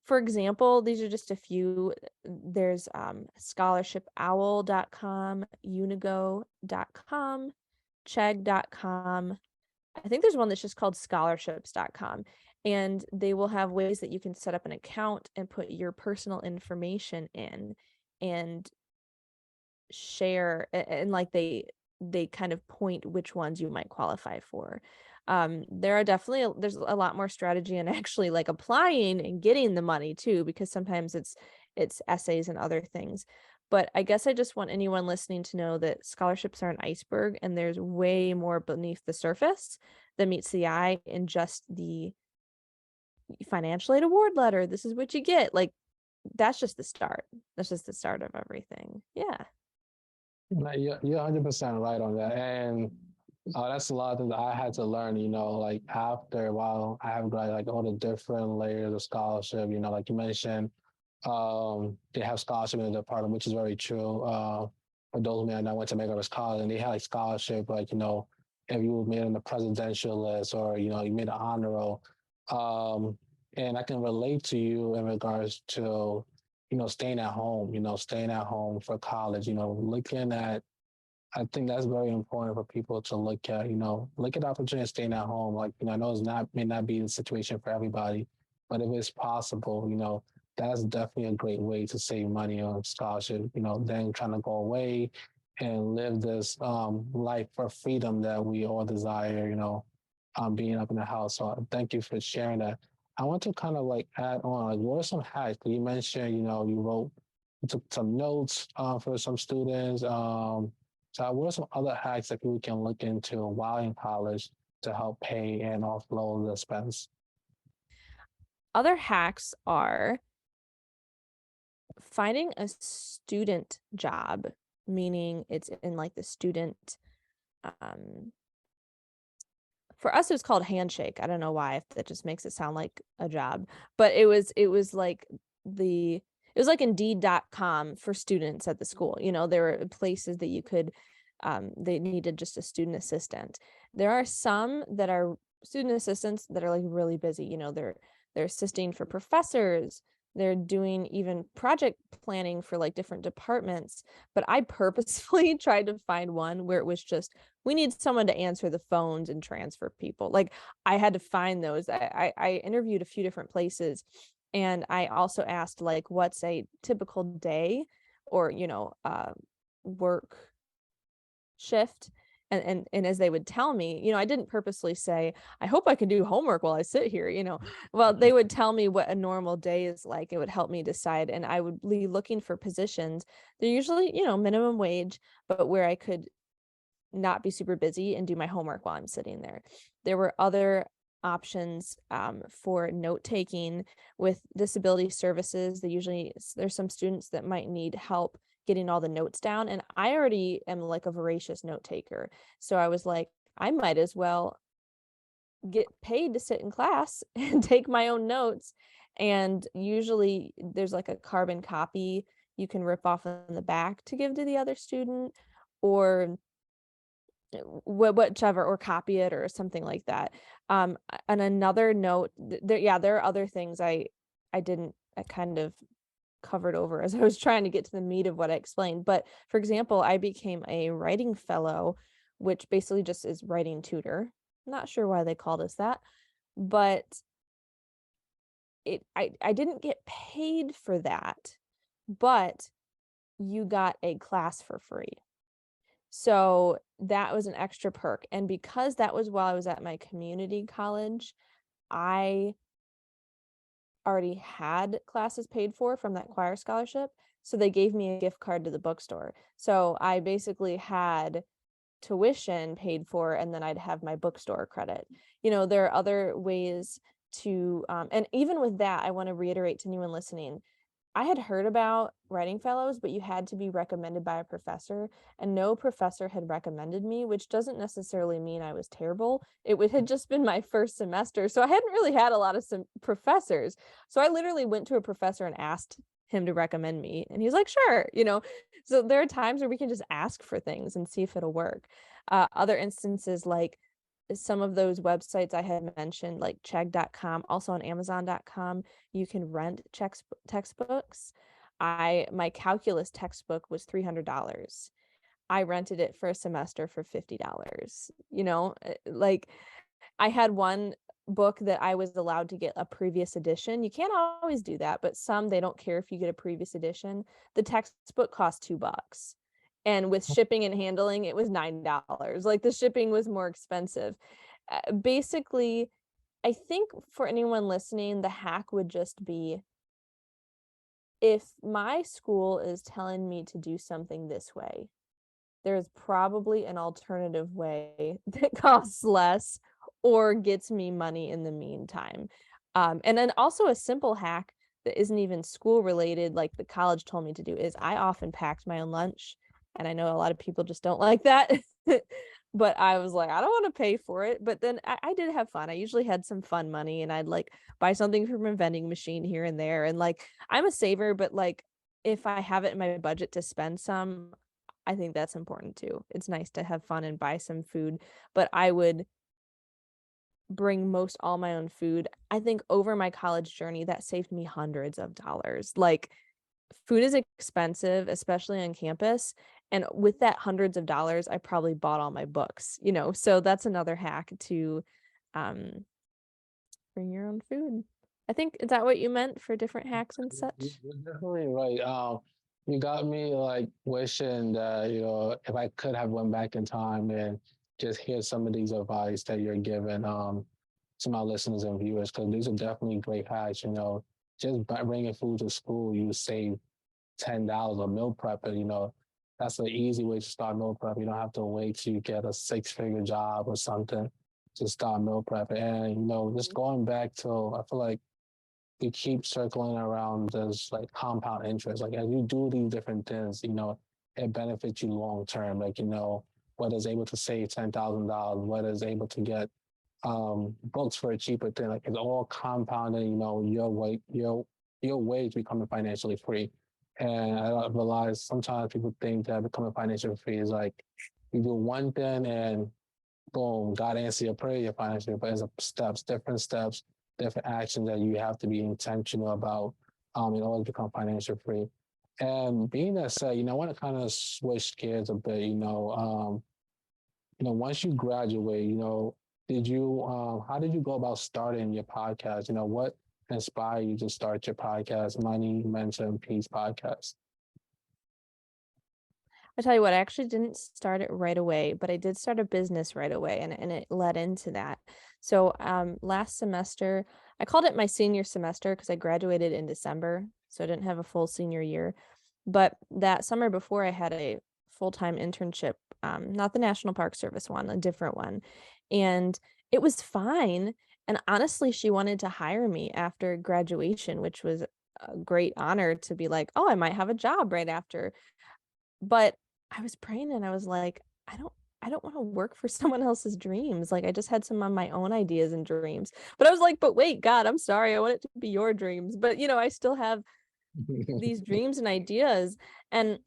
For example, these are just a few. There's scholarshipowl.com, unigo.com, chegg.com. I think there's one that's just called scholarships.com. And they will have ways that you can set up an account and put your personal information in and share and like they kind of point which ones you might qualify for. There are definitely there's a lot more strategy in actually like applying and getting the money too, because sometimes it's essays and other things. But I guess I just want anyone listening to know that scholarships are an iceberg and there's way more beneath the surface that meets the eye in just the financial aid award letter. This is what you get. Like that's just the start. That's just the start of everything. Yeah. Like, you're 100% right on that. And that's a lot of things that I had to learn, like after a while, I have got like all the different layers of scholarship, like you mentioned, they have scholarship in the department, which is very true. For those men that went to Medgar College, and they had like scholarship, like, if you were made on the presidential list or, you made an honor roll. And I can relate to you in regards to, staying at home for college, looking at, I think that's very important for people to look at, look at the opportunity of staying at home. Like, I know may not be the situation for everybody, but if it's possible, that's definitely a great way to save money on scholarship, then trying to go away and live this life for freedom that we all desire, being up in the house. So thank you for sharing that. I want to kind of like add on, like, what are some hacks? You mentioned, you took some notes for some students. So what are some other hacks that we can look into while in college to help pay and offload the expense? Other hacks are finding a student job, meaning it's in like the student, um, for us it was called Handshake. I don't know why, if that just makes it sound like a job, but it was like it was like Indeed.com for students at the school. There were places that you could, they needed just a student assistant. There are some that are student assistants that are like really busy. They're assisting for professors. They're doing even project planning for like different departments. But I purposefully tried to find one where it was just, we need someone to answer the phones and transfer people. Like, I had to find those. I interviewed a few different places, and I also asked, like, what's a typical day or, work shift. And as they would tell me, I didn't purposely say, I hope I can do homework while I sit here. Well, they would tell me what a normal day is like. It would help me decide. And I would be looking for positions. They're usually, minimum wage, but where I could not be super busy and do my homework while I'm sitting there. There were other options, for note taking with disability services. There's some students that might need help getting all the notes down, and I already am like a voracious note taker. So I was like, I might as well get paid to sit in class and take my own notes. And usually there's like a carbon copy you can rip off in the back to give to the other student, or whichever, or copy it or something like that. And another note, there are other things I kind of covered over as I was trying to get to the meat of what I explained. But for example, I became a writing fellow, which basically just is writing tutor. Not sure why they called us that, but I didn't get paid for that, but you got a class for free. So that was an extra perk. And because that was while I was at my community college, I already had classes paid for from that choir scholarship. So they gave me a gift card to the bookstore. So I basically had tuition paid for, and then I'd have my bookstore credit. There are other ways to, and even with that, I want to reiterate to anyone listening, I had heard about writing fellows, but you had to be recommended by a professor, and no professor had recommended me, which doesn't necessarily mean I was terrible. Had just been my first semester, so I hadn't really had a lot of some professors. So I literally went to a professor and asked him to recommend me, and he's like, sure. So there are times where we can just ask for things and see if it'll work. Other instances, like some of those websites I had mentioned, like Chegg.com, also on Amazon.com, you can rent textbooks. My calculus textbook was $300. I rented it for a semester for $50. Like, I had one book that I was allowed to get a previous edition. You can't always do that, but some, they don't care if you get a previous edition. The textbook cost $2. And with shipping and handling, it was $9. Like, the shipping was more expensive. Basically, I think for anyone listening, the hack would just be, if my school is telling me to do something this way, there's probably an alternative way that costs less or gets me money in the meantime. And then also a simple hack that isn't even school related, like the college told me to do, is I often packed my own lunch. And I know a lot of people just don't like that. But I was like, I don't want to pay for it. But then I did have fun. I usually had some fun money, and I'd like buy something from a vending machine here and there. And like, I'm a saver, but like, if I have it in my budget to spend some, I think that's important too. It's nice to have fun and buy some food, but I would bring most all my own food. I think over my college journey, that saved me hundreds of dollars. Like, food is expensive, especially on campus. And with that hundreds of dollars, I probably bought all my books. So that's another hack to, um, bring your own food. I think, is that what you meant for different hacks and such? You're definitely right. You got me like wishing that, if I could have went back in time and just hear some of these advice that you're giving to my listeners and viewers, because these are definitely great hacks. Just by bringing food to school, you save $10 a meal prep, and that's an easy way to start meal prep. You don't have to wait to get a six-figure job or something to start meal prep. And just going back to, I feel like we keep circling around this like compound interest. Like as you do these different things, it benefits you long term. Like, whether it's able to save $10,000, whether it's able to get books for a cheaper thing, like it's all compounding, your wage becoming financially free. And I realize sometimes people think that becoming financially free is like you do one thing and boom, God answer your prayer, you're financially, but it's different steps, different actions that you have to be intentional about in order to become financially free. And being that said, I want to kind of switch gears a bit. Once you graduate, how did you go about starting your podcast? What inspired you to start your podcast, Money, Mentor, and Peace podcast? I tell you what, I actually didn't start it right away, but I did start a business right away, and it led into that. So last semester, I called it my senior semester because I graduated in December, so I didn't have a full senior year. But that summer before, I had a full-time internship, not the National Park Service one, a different one. And it was fine. And honestly, she wanted to hire me after graduation, which was a great honor to be like, oh, I might have a job right after. But I was praying and I was like, I don't want to work for someone else's dreams. Like I just had some of my own ideas and dreams. But I was like, but wait, God, I'm sorry. I want it to be your dreams. But I still have these dreams and ideas. And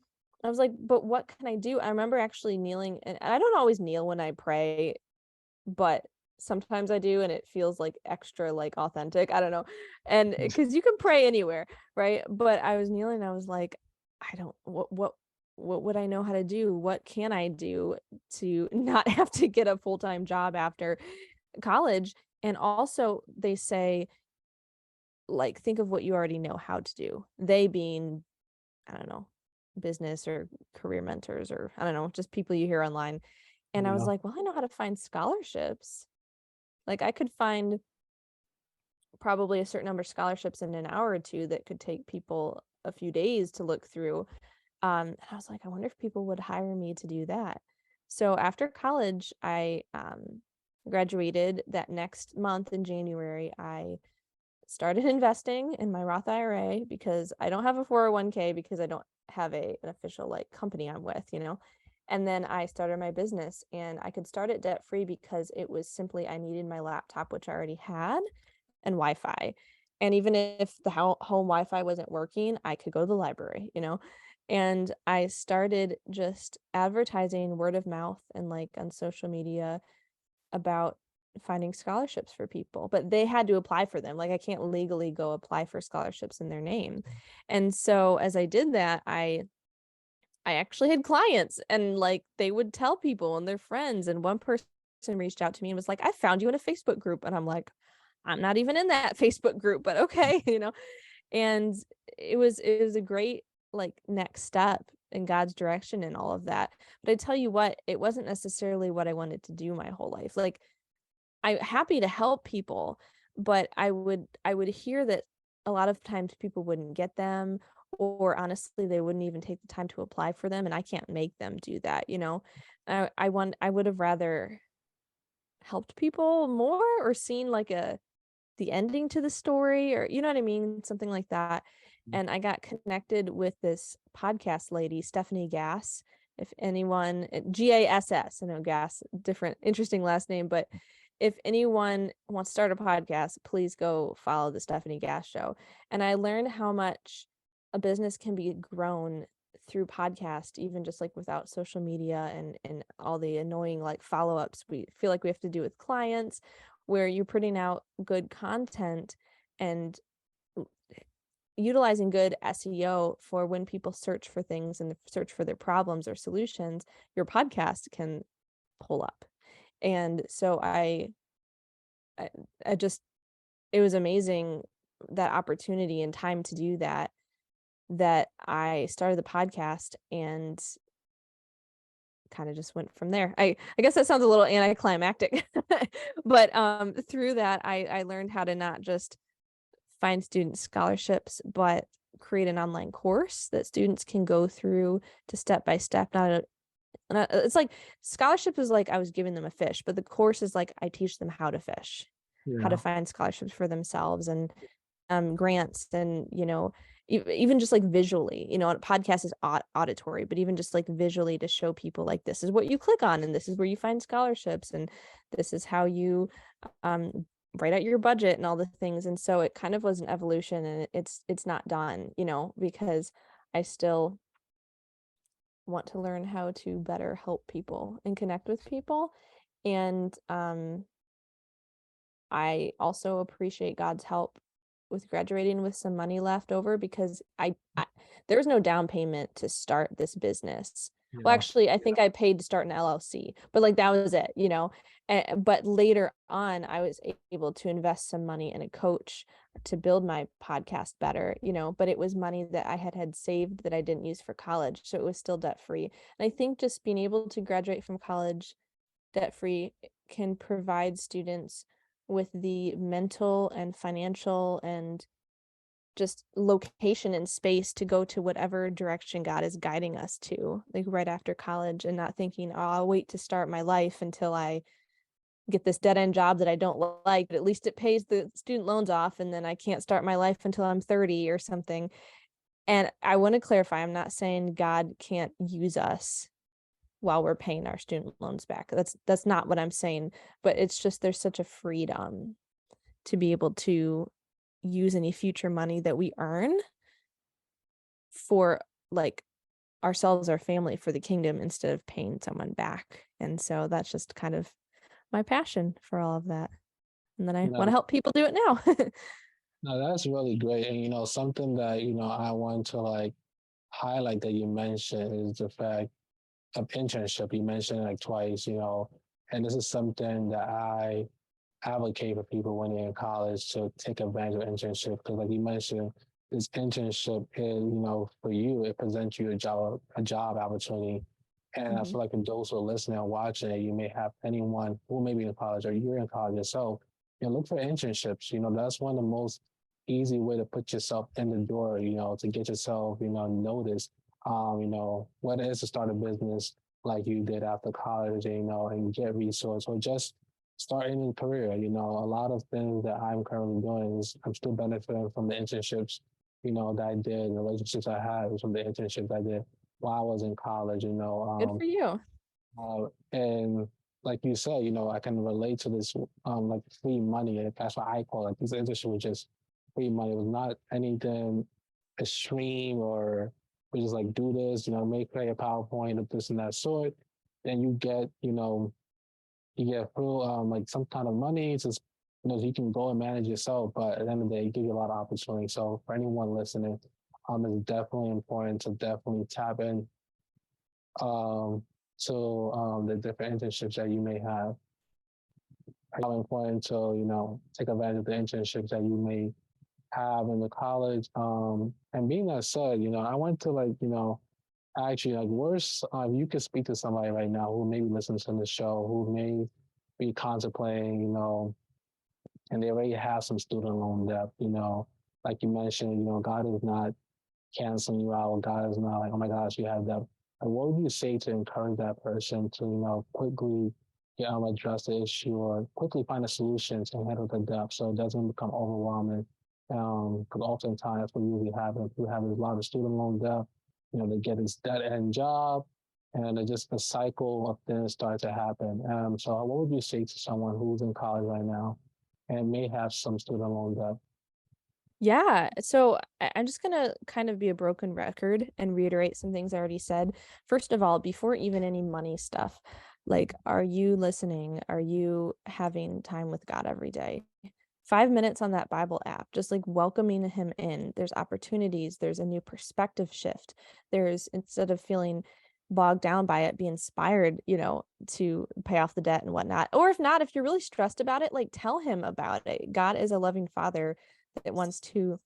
I was like, but what can I do? I remember actually kneeling, and I don't always kneel when I pray, but sometimes I do, and it feels like extra like authentic. I don't know. And because you can pray anywhere, right? But I was kneeling, I was like, I don't what would I know how to do? What can I do to not have to get a full-time job after college? And also they say, like, think of what you already know how to do. They being, I don't know, business or career mentors, or I don't know, just people you hear online. And I was Yeah. like, well, I know how to find scholarships. Like I could find probably a certain number of scholarships in an hour or two that could take people a few days to look through. And I was like, I wonder if people would hire me to do that. So after college, I graduated. That next month in January, I started investing in my Roth IRA because I don't have a 401k because I don't have an official like company I'm with. And then I started my business, and I could start it debt free because it was simply I needed my laptop, which I already had, and Wi-Fi. And even if the home Wi-Fi wasn't working, I could go to the library. And I started just advertising word of mouth and like on social media about finding scholarships for people, but they had to apply for them. Like I can't legally go apply for scholarships in their name. And so as I did that, I actually had clients, and like they would tell people and their friends, and one person reached out to me and was like, I found you in a Facebook group. And I'm like, I'm not even in that Facebook group, but okay. And it was a great like next step in God's direction and all of that. But I tell you what, it wasn't necessarily what I wanted to do my whole life. Like I'm happy to help people, but I would hear that a lot of times people wouldn't get them, or honestly they wouldn't even take the time to apply for them, and I can't make them do that. I would have rather helped people more, or seen like the ending to the story, or you know what I mean, something like that. And I got connected with this podcast lady, Stephanie Gass. If anyone, Gass, I know Gass, different, interesting last name, but if anyone wants to start a podcast, please go follow the Stephanie Gass show. And I learned how much a business can be grown through podcast, even just like without social media and all the annoying like follow-ups we feel like we have to do with clients, where you're putting out good content and utilizing good SEO for when people search for things and search for their problems or solutions, your podcast can pull up. And so I, I just, it was amazing, that opportunity and time to do that. that I started the podcast and kind of just went from there. I guess that sounds a little anticlimactic, but through that I learned how to not just find student scholarships, but create an online course that students can go through to step by step. It's like scholarship is like I was giving them a fish, but the course is like I teach them how to fish, how to Yeah. find scholarships for themselves, and grants, and even just like visually, a podcast is auditory, but even just like visually to show people like this is what you click on and this is where you find scholarships and this is how you um write out your budget and all the things. And so it kind of was an evolution, and it's not done, because I still want to learn how to better help people and connect with people. And I also appreciate God's help with graduating with some money left over, because I there was no down payment to start this business. Well, Yeah. actually, I think I paid to start an LLC, but like that was it. But later on, I was able to invest some money in a coach to build my podcast better. But it was money that I had saved that I didn't use for college, so it was still debt free. And I think just being able to graduate from college debt free can provide students with the mental and financial and just location and space to go to whatever direction God is guiding us to, like right after college, and not thinking, oh, I'll wait to start my life until I get this dead end job that I don't like, but at least it pays the student loans off, and then I can't start my life until I'm 30 or something. And I want to clarify, I'm not saying God can't use us while we're paying our student loans back. That's not what I'm saying, but it's just there's such a freedom to be able to use any future money that we earn for like ourselves, our family, for the kingdom, instead of paying someone back. And so that's just kind of my passion for all of that. And then I want No, to help people do it now. no, that's really great. And something that I want to like highlight that you mentioned is the fact of internship. You mentioned it like twice, and this is something that I advocate for people when they're in college to take advantage of internship, because like you mentioned, this internship is, for you, it presents you a job opportunity. And I Mhm. feel like for those who are listening and watching, you may have anyone who may be in college or you're in college yourself, look for internships. That's one of the most easy way to put yourself in the door, to get yourself, noticed. Whether it's to start a business like you did after college, and get resource, or just start any career. A lot of things that I'm currently doing is I'm still benefiting from the internships, that I did, the relationships I had from the internships I did while I was in college. Good for you. And like you said, I can relate to this like free money. And that's what I call it. This industry was just free money. It was not anything extreme, or we just like do this, make a PowerPoint of this and that sort. Then you get full like some kind of money. It's just you can go and manage yourself, but at the end of the day, it gives you a lot of opportunity. So for anyone listening, it's definitely important to definitely tap in um to the different internships that you may have. It's important to take advantage of the internships that you may have in the college. And being that said, I went to like actually like worse. You could speak to somebody right now who maybe listens to the show, who may be contemplating, and they already have some student loan debt. Like you mentioned, God is not canceling you out. God is not like, oh my gosh, you have that. Like, what would you say to encourage that person to, quickly address the issue, or quickly find a solution to handle the debt so it doesn't become overwhelming? Because oftentimes that's what usually happens. You have a lot of student loan debt, they get this dead end job, and it just a cycle of things start to happen. So what would you say to someone who's in college right now and may have some student loan debt? Yeah. So I'm just going to kind of be a broken record and reiterate some things I already said. First of all, before even any money stuff, like, are you listening? Are you having time with God every day? 5 minutes on that Bible app, just like welcoming him in. There's opportunities, there's a new perspective shift. There's, instead of feeling bogged down by it, be inspired, to pay off the debt and whatnot. Or if not, if you're really stressed about it, like tell him about it. God is a loving father that wants to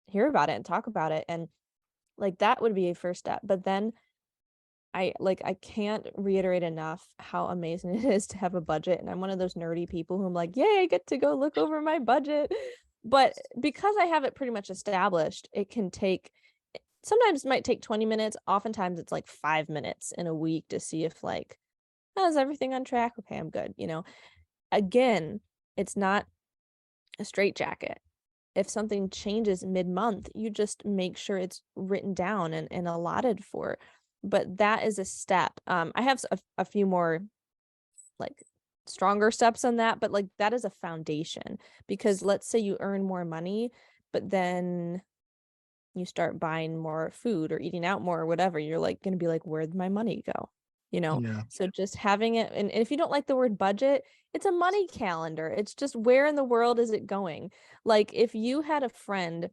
hear about it and talk about it. And Like that would be a first step. But then I can't reiterate enough how amazing it is to have a budget. And I'm one of those nerdy people who I'm like, yay, I get to go look over my budget. But because I have it pretty much established, it can take sometimes it might take 20 minutes. Oftentimes it's like 5 minutes in a week to see if like, oh, is everything on track? Okay, I'm good. Again, it's not a straitjacket. If something changes mid-month, you just make sure it's written down and allotted for. But that is a step. I have a few more like stronger steps on that, but like that is a foundation, because let's say you earn more money, but then you start buying more food or eating out more or whatever, you're like going to be like, where'd my money go? Yeah. So just having it, and if you don't like the word budget, it's a money calendar. It's just where in the world is it going? Like if you had a friend,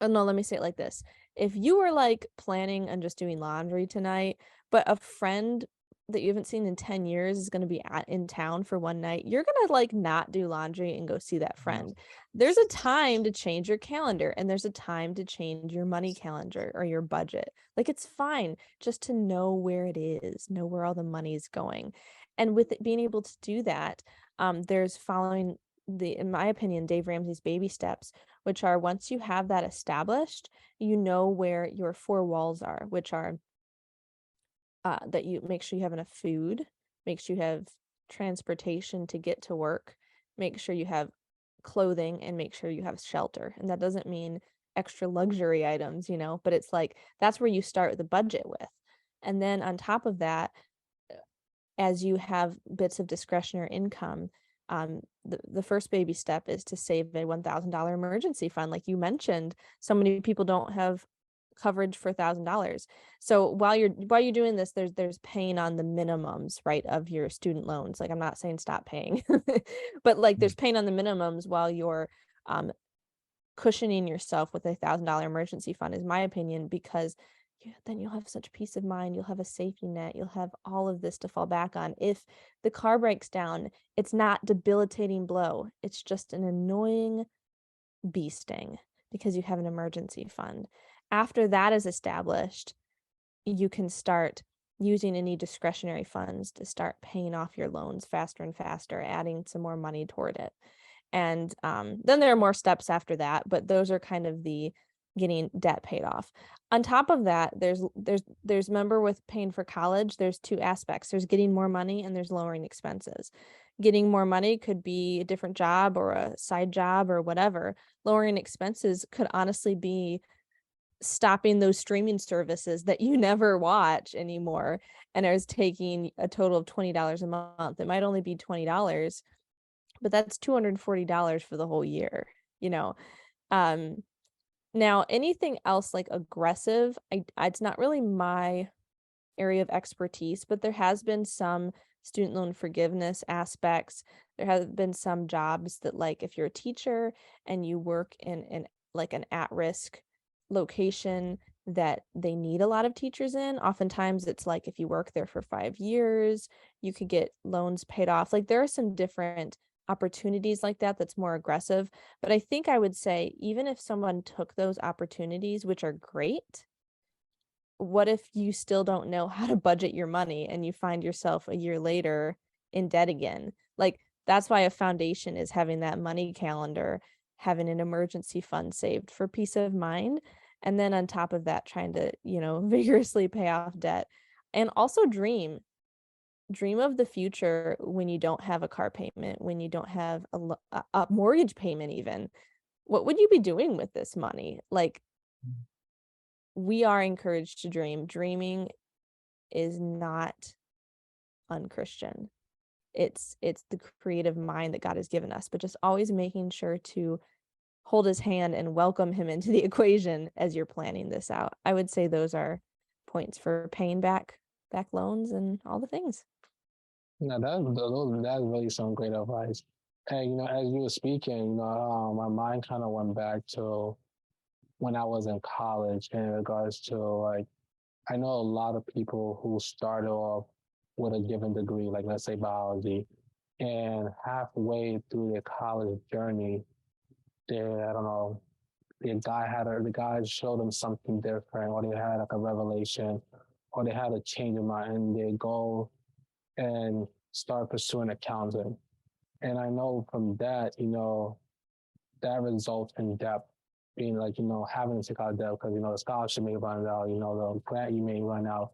oh no, let me say it like this. If you were like planning on just doing laundry tonight, but a friend that you haven't seen in 10 years is going to be in town for one night, you're going to like not do laundry and go see that friend. There's a time to change your calendar, and there's a time to change your money calendar or your budget. Like it's fine just to know where it is, know where all the money's going. And with it being able to do that, there's following in my opinion, Dave Ramsey's baby steps, which are once you have that established, you know where your four walls are, which are that you make sure you have enough food, make sure you have transportation to get to work, make sure you have clothing, and make sure you have shelter. And that doesn't mean extra luxury items, but it's like that's where you start the budget with. And then on top of that, as you have bits of discretionary income, the first baby step is to save a $1,000 emergency fund. Like you mentioned, so many people don't have coverage for $1,000. So while you're doing this, there's paying on the minimums, right, of your student loans. Like I'm not saying stop paying, but like there's paying on the minimums while you're cushioning yourself with $1,000 emergency fund, is my opinion, because then you'll have such peace of mind. You'll have a safety net. You'll have all of this to fall back on. If the car breaks down, it's not debilitating blow. It's just an annoying bee sting because you have an emergency fund. After that is established, you can start using any discretionary funds to start paying off your loans faster and faster, adding some more money toward it. And then there are more steps after that, but those are kind of the getting debt paid off. On top of that, there's remember with paying for college, there's two aspects. There's getting more money and there's lowering expenses. Getting more money could be a different job or a side job or whatever. Lowering expenses could honestly be stopping those streaming services that you never watch anymore and is taking a total of $20 a month. It might only be $20, but that's $240 for the whole year, you know. Now anything else like aggressive, it's not really my area of expertise, but there has been some student loan forgiveness aspects. There have been some jobs that, like, if you're a teacher and you work in like an at-risk location that they need a lot of teachers in, oftentimes it's like if you work there for 5 years, you could get loans paid off. Like there are some different opportunities like that that's more aggressive. But I think I would say even if someone took those opportunities, which are great, what if you still don't know how to budget your money and you find yourself a year later in debt again? Like that's why a foundation is having that money calendar, having an emergency fund saved for peace of mind. And then on top of that, trying to, vigorously pay off debt, and also dream of the future when you don't have a car payment, when you don't have a mortgage payment even. What would you be doing with this money? Like, we are encouraged to dream. Dreaming is not unchristian. It's the creative mind that God has given us, but just always making sure to hold his hand and welcome him into the equation as you're planning this out. I would say those are points for paying back loans and all the things. No, that's really some great advice. And as you were speaking, my mind kind of went back to when I was in college in regards to like I know a lot of people who started off with a given degree, like let's say biology, and halfway through their college journey, they I don't know the guy showed them something different, or they had like a revelation, or they had a change of mind, and they go and start pursuing accounting. And I know from that, that results in debt being like, having to take out debt because, the scholarship may run out, the grant you may run out.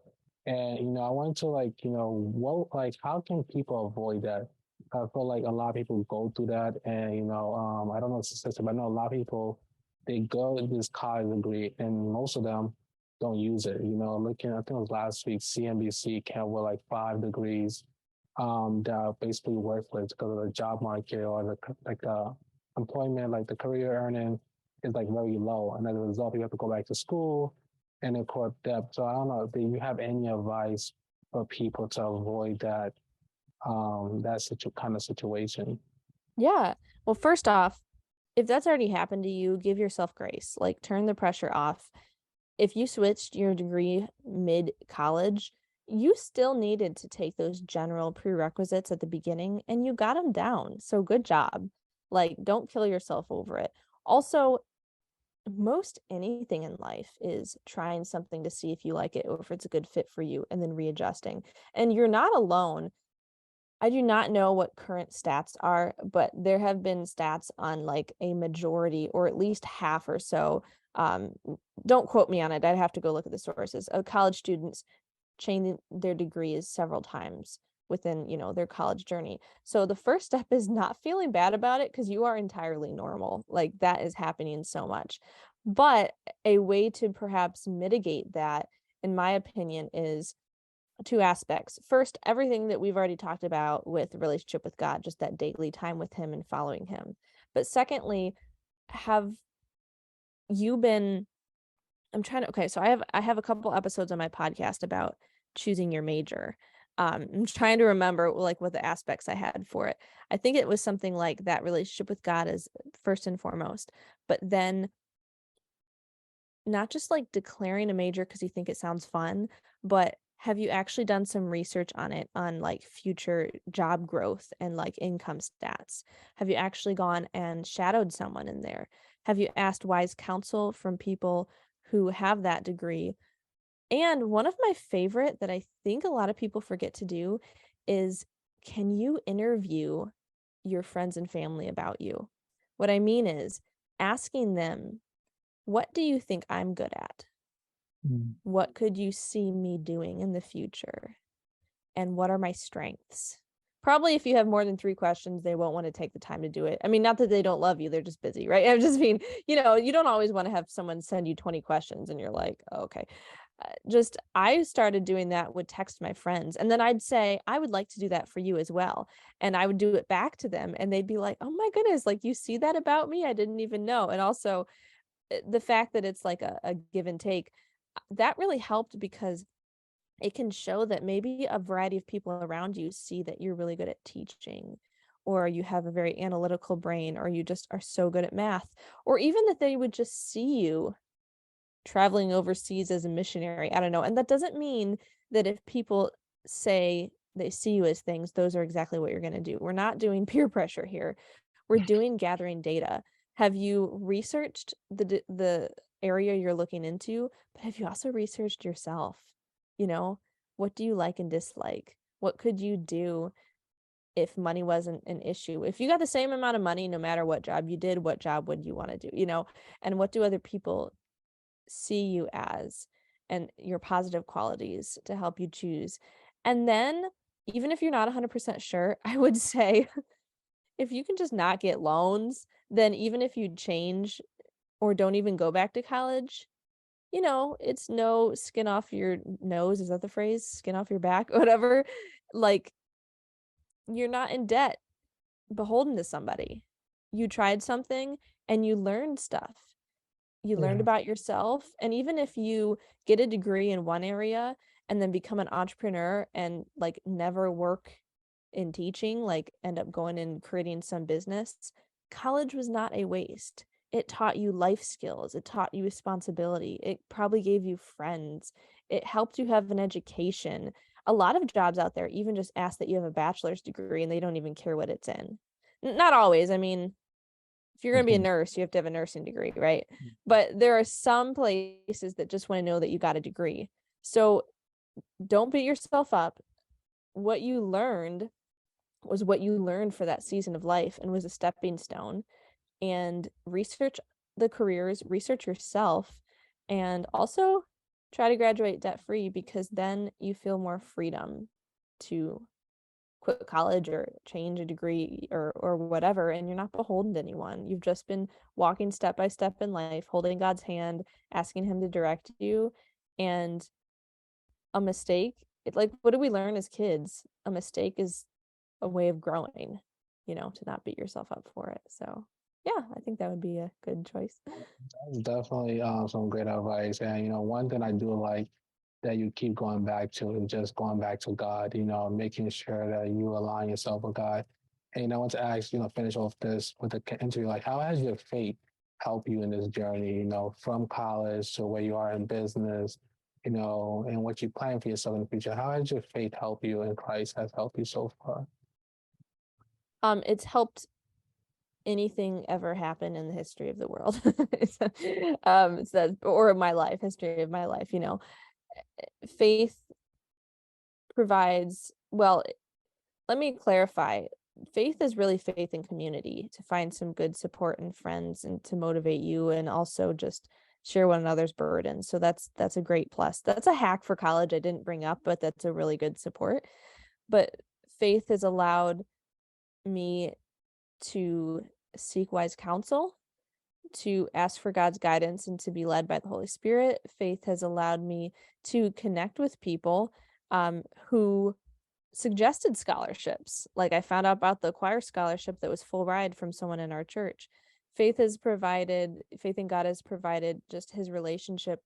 And, I want to like, how can people avoid that? I feel like a lot of people go through that and, I don't know the statistics, but I know a lot of people, they go to this college degree and most of them don't use it. Looking, I think it was last week, CNBC came up with like 5 degrees that are basically worthless because of the job market or the employment, like the career earning is like very low. And as a result, you have to go back to school and incur debt. So I don't know, do you have any advice for people to avoid kind of situation? Yeah. Well, first off, if that's already happened to you, give yourself grace. Like turn the pressure off. If you switched your degree mid college, you still needed to take those general prerequisites at the beginning and you got them down. So good job. Like, don't kill yourself over it. Also, most anything in life is trying something to see if you like it or if it's a good fit for you and then readjusting. And you're not alone. I do not know what current stats are, but there have been stats on like a majority or at least half or so. Don't quote me on it. I'd have to go look at the sources of college students changing their degrees several times within, their college journey. So the first step is not feeling bad about it because you are entirely normal. Like that is happening so much. But a way to perhaps mitigate that, in my opinion, is two aspects. First, everything that we've already talked about with the relationship with God, just that daily time with him and following him. But secondly, have you been okay, so I have a couple episodes on my podcast about choosing your major. I'm trying to remember like what the aspects I had for it. I think it was something like that relationship with God is first and foremost, but then not just like declaring a major because you think it sounds fun, but have you actually done some research on it on like future job growth and like income stats? Have you actually gone and shadowed someone in there? Have you asked wise counsel from people who have that degree? And one of my favorite that I think a lot of people forget to do is, can you interview your friends and family about you? What I mean is asking them, what do you think I'm good at? Mm. What could you see me doing in the future? And what are my strengths? Probably if you have more than 3 questions, they won't want to take the time to do it. I mean, not that they don't love you, they're just busy, right? I'm just mean, you don't always want to have someone send you 20 questions and you're like, oh, okay. Just I started doing that, would text my friends and then I'd say, I would like to do that for you as well. And I would do it back to them and they'd be like, oh my goodness, like you see that about me? I didn't even know. And also the fact that it's like a give and take, that really helped because it can show that maybe a variety of people around you see that you're really good at teaching, or you have a very analytical brain, or you just are so good at math, or even that they would just see you traveling overseas as a missionary. I don't know. And that doesn't mean that if people say they see you as things, those are exactly what you're going to do. We're not doing peer pressure here. We're doing gathering data. Have you researched the area you're looking into? But have you also researched yourself? You know, what do you like and dislike? What could you do if money wasn't an issue? If you got the same amount of money, no matter what job you did, what job would you want to do? And what do other people see you as, and your positive qualities to help you choose? And then, even if you're not 100% sure, I would say if you can just not get loans, then even if you change or don't even go back to college, it's no skin off your nose. Is that the phrase? Skin off your back, whatever. Like, you're not in debt, beholden to somebody. You tried something and you learned stuff. You learned Yeah. about yourself. And even if you get a degree in one area and then become an entrepreneur and like never work in teaching, like end up going and creating some business, college was not a waste. It taught you life skills. It taught you responsibility. It probably gave you friends. It helped you have an education. A lot of jobs out there even just ask that you have a bachelor's degree and they don't even care what it's in. Not always. I mean, if you're going to be a Mhm. nurse, you have to have a nursing degree, right? But there are some places that just want to know that you got a degree. So don't beat yourself up. What you learned was what you learned for that season of life and was a stepping stone. And research the careers, research yourself, and also try to graduate debt free, because then you feel more freedom to quit college or change a degree or whatever, and you're not beholden to anyone. You've just been walking step by step in life, holding God's hand, asking him to direct you. And a mistake, like, what do we learn as kids? A mistake is a way of growing, to not beat yourself up for it. So yeah, I think that would be a good choice. That's definitely some great advice. And one thing I do like that you keep going back to is just going back to God. Making sure that you align yourself with God. And I want to ask, finish off this with the interview. Like, how has your faith helped you in this journey? From college to where you are in business. And what you plan for yourself in the future. How has your faith helped you and Christ has helped you so far? It's helped anything ever happen in the history of the world. It says, or my life, history of my life, faith provides, well, let me clarify. Faith is really faith in community, to find some good support and friends and to motivate you, and also just share one another's burdens. So that's a great plus. That's a hack for college I didn't bring up, but that's a really good support. But faith has allowed me to seek wise counsel, to ask for God's guidance, and to be led by the Holy Spirit. Faith has allowed me to connect with people who suggested scholarships. Like, I found out about the choir scholarship that was full ride from someone in our church. Faith in God has provided just his relationship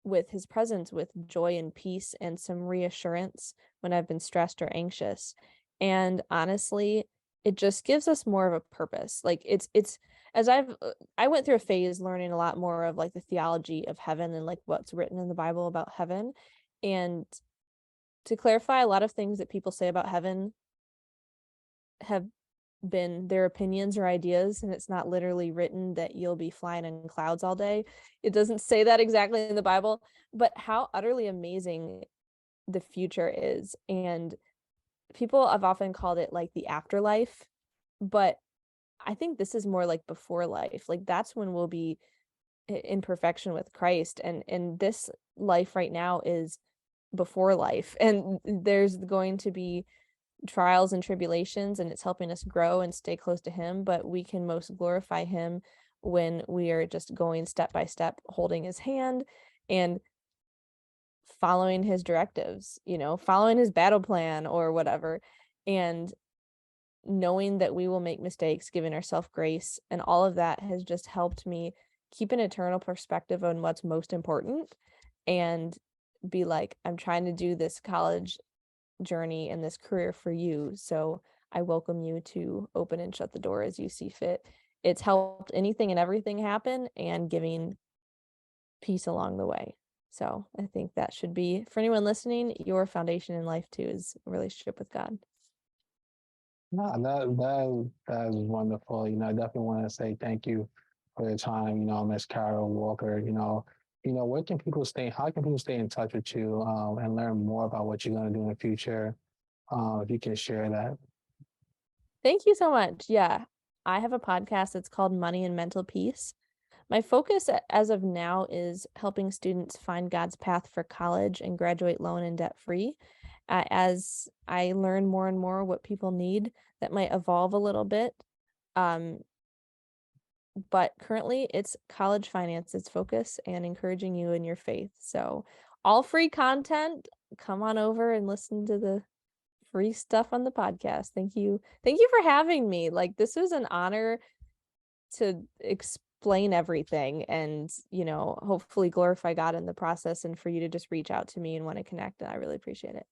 with his presence, with joy and peace and some reassurance when I've been stressed or anxious. And honestly, it just gives us more of a purpose. Like, it's as I went through a phase learning a lot more of like the theology of heaven and like what's written in the Bible about heaven. And to clarify, a lot of things that people say about heaven have been their opinions or ideas, and it's not literally written that you'll be flying in clouds all day. It doesn't say that exactly in the Bible, but how utterly amazing the future is. And people have often called it like the afterlife, but I think this is more like before life. Like, that's when we'll be in perfection with Christ, and this life right now is before life, and there's going to be trials and tribulations, and it's helping us grow and stay close to him. But we can most glorify him when we are just going step by step, holding his hand and following his directives, following his battle plan or whatever, and knowing that we will make mistakes, giving ourselves grace. And all of that has just helped me keep an eternal perspective on what's most important, and be like, I'm trying to do this college journey and this career for you. So I welcome you to open and shut the door as you see fit. It's helped anything and everything happen, and giving peace along the way. So I think that should be, for anyone listening, your foundation in life too is a relationship with God. No, that is wonderful. I definitely want to say thank you for your time. Miss Carol Walker. Where can people stay? How can people stay in touch with you and learn more about what you're going to do in the future? If you can share that. Thank you so much. Yeah, I have a podcast that's called Money and Mental Peace. My focus as of now is helping students find God's path for college and graduate loan and debt free. As I learn more and more what people need, that might evolve a little bit. But currently it's college finances focus and encouraging you in your faith. So all free content. Come on over and listen to the free stuff on the podcast. Thank you. Thank you for having me. Like, this was an honor to explain everything and, hopefully glorify God in the process, and for you to just reach out to me and want to connect. And I really appreciate it.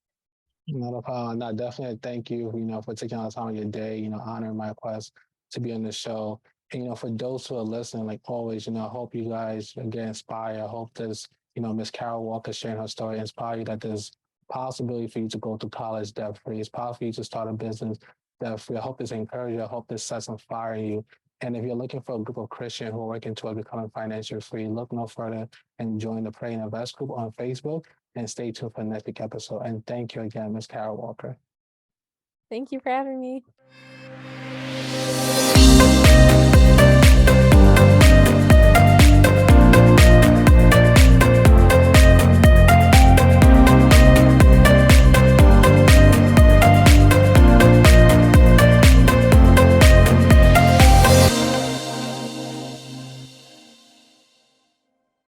Not a problem. No, definitely thank you, for taking all the time of your day, honoring my request to be on the show. And, for those who are listening, like always, I hope you guys get inspired. I hope this, Miss Carol Walker sharing her story inspire you, that there's possibility for you to go to college debt free. It's possible for you to start a business debt free. I hope this encourages you. I hope this sets some fire in you. And if you're looking for a group of Christians who are working towards becoming financially free, look no further and join the Pray and Invest group on Facebook and stay tuned for the next week episode. And thank you again, Ms. Carol Walker. Thank you for having me.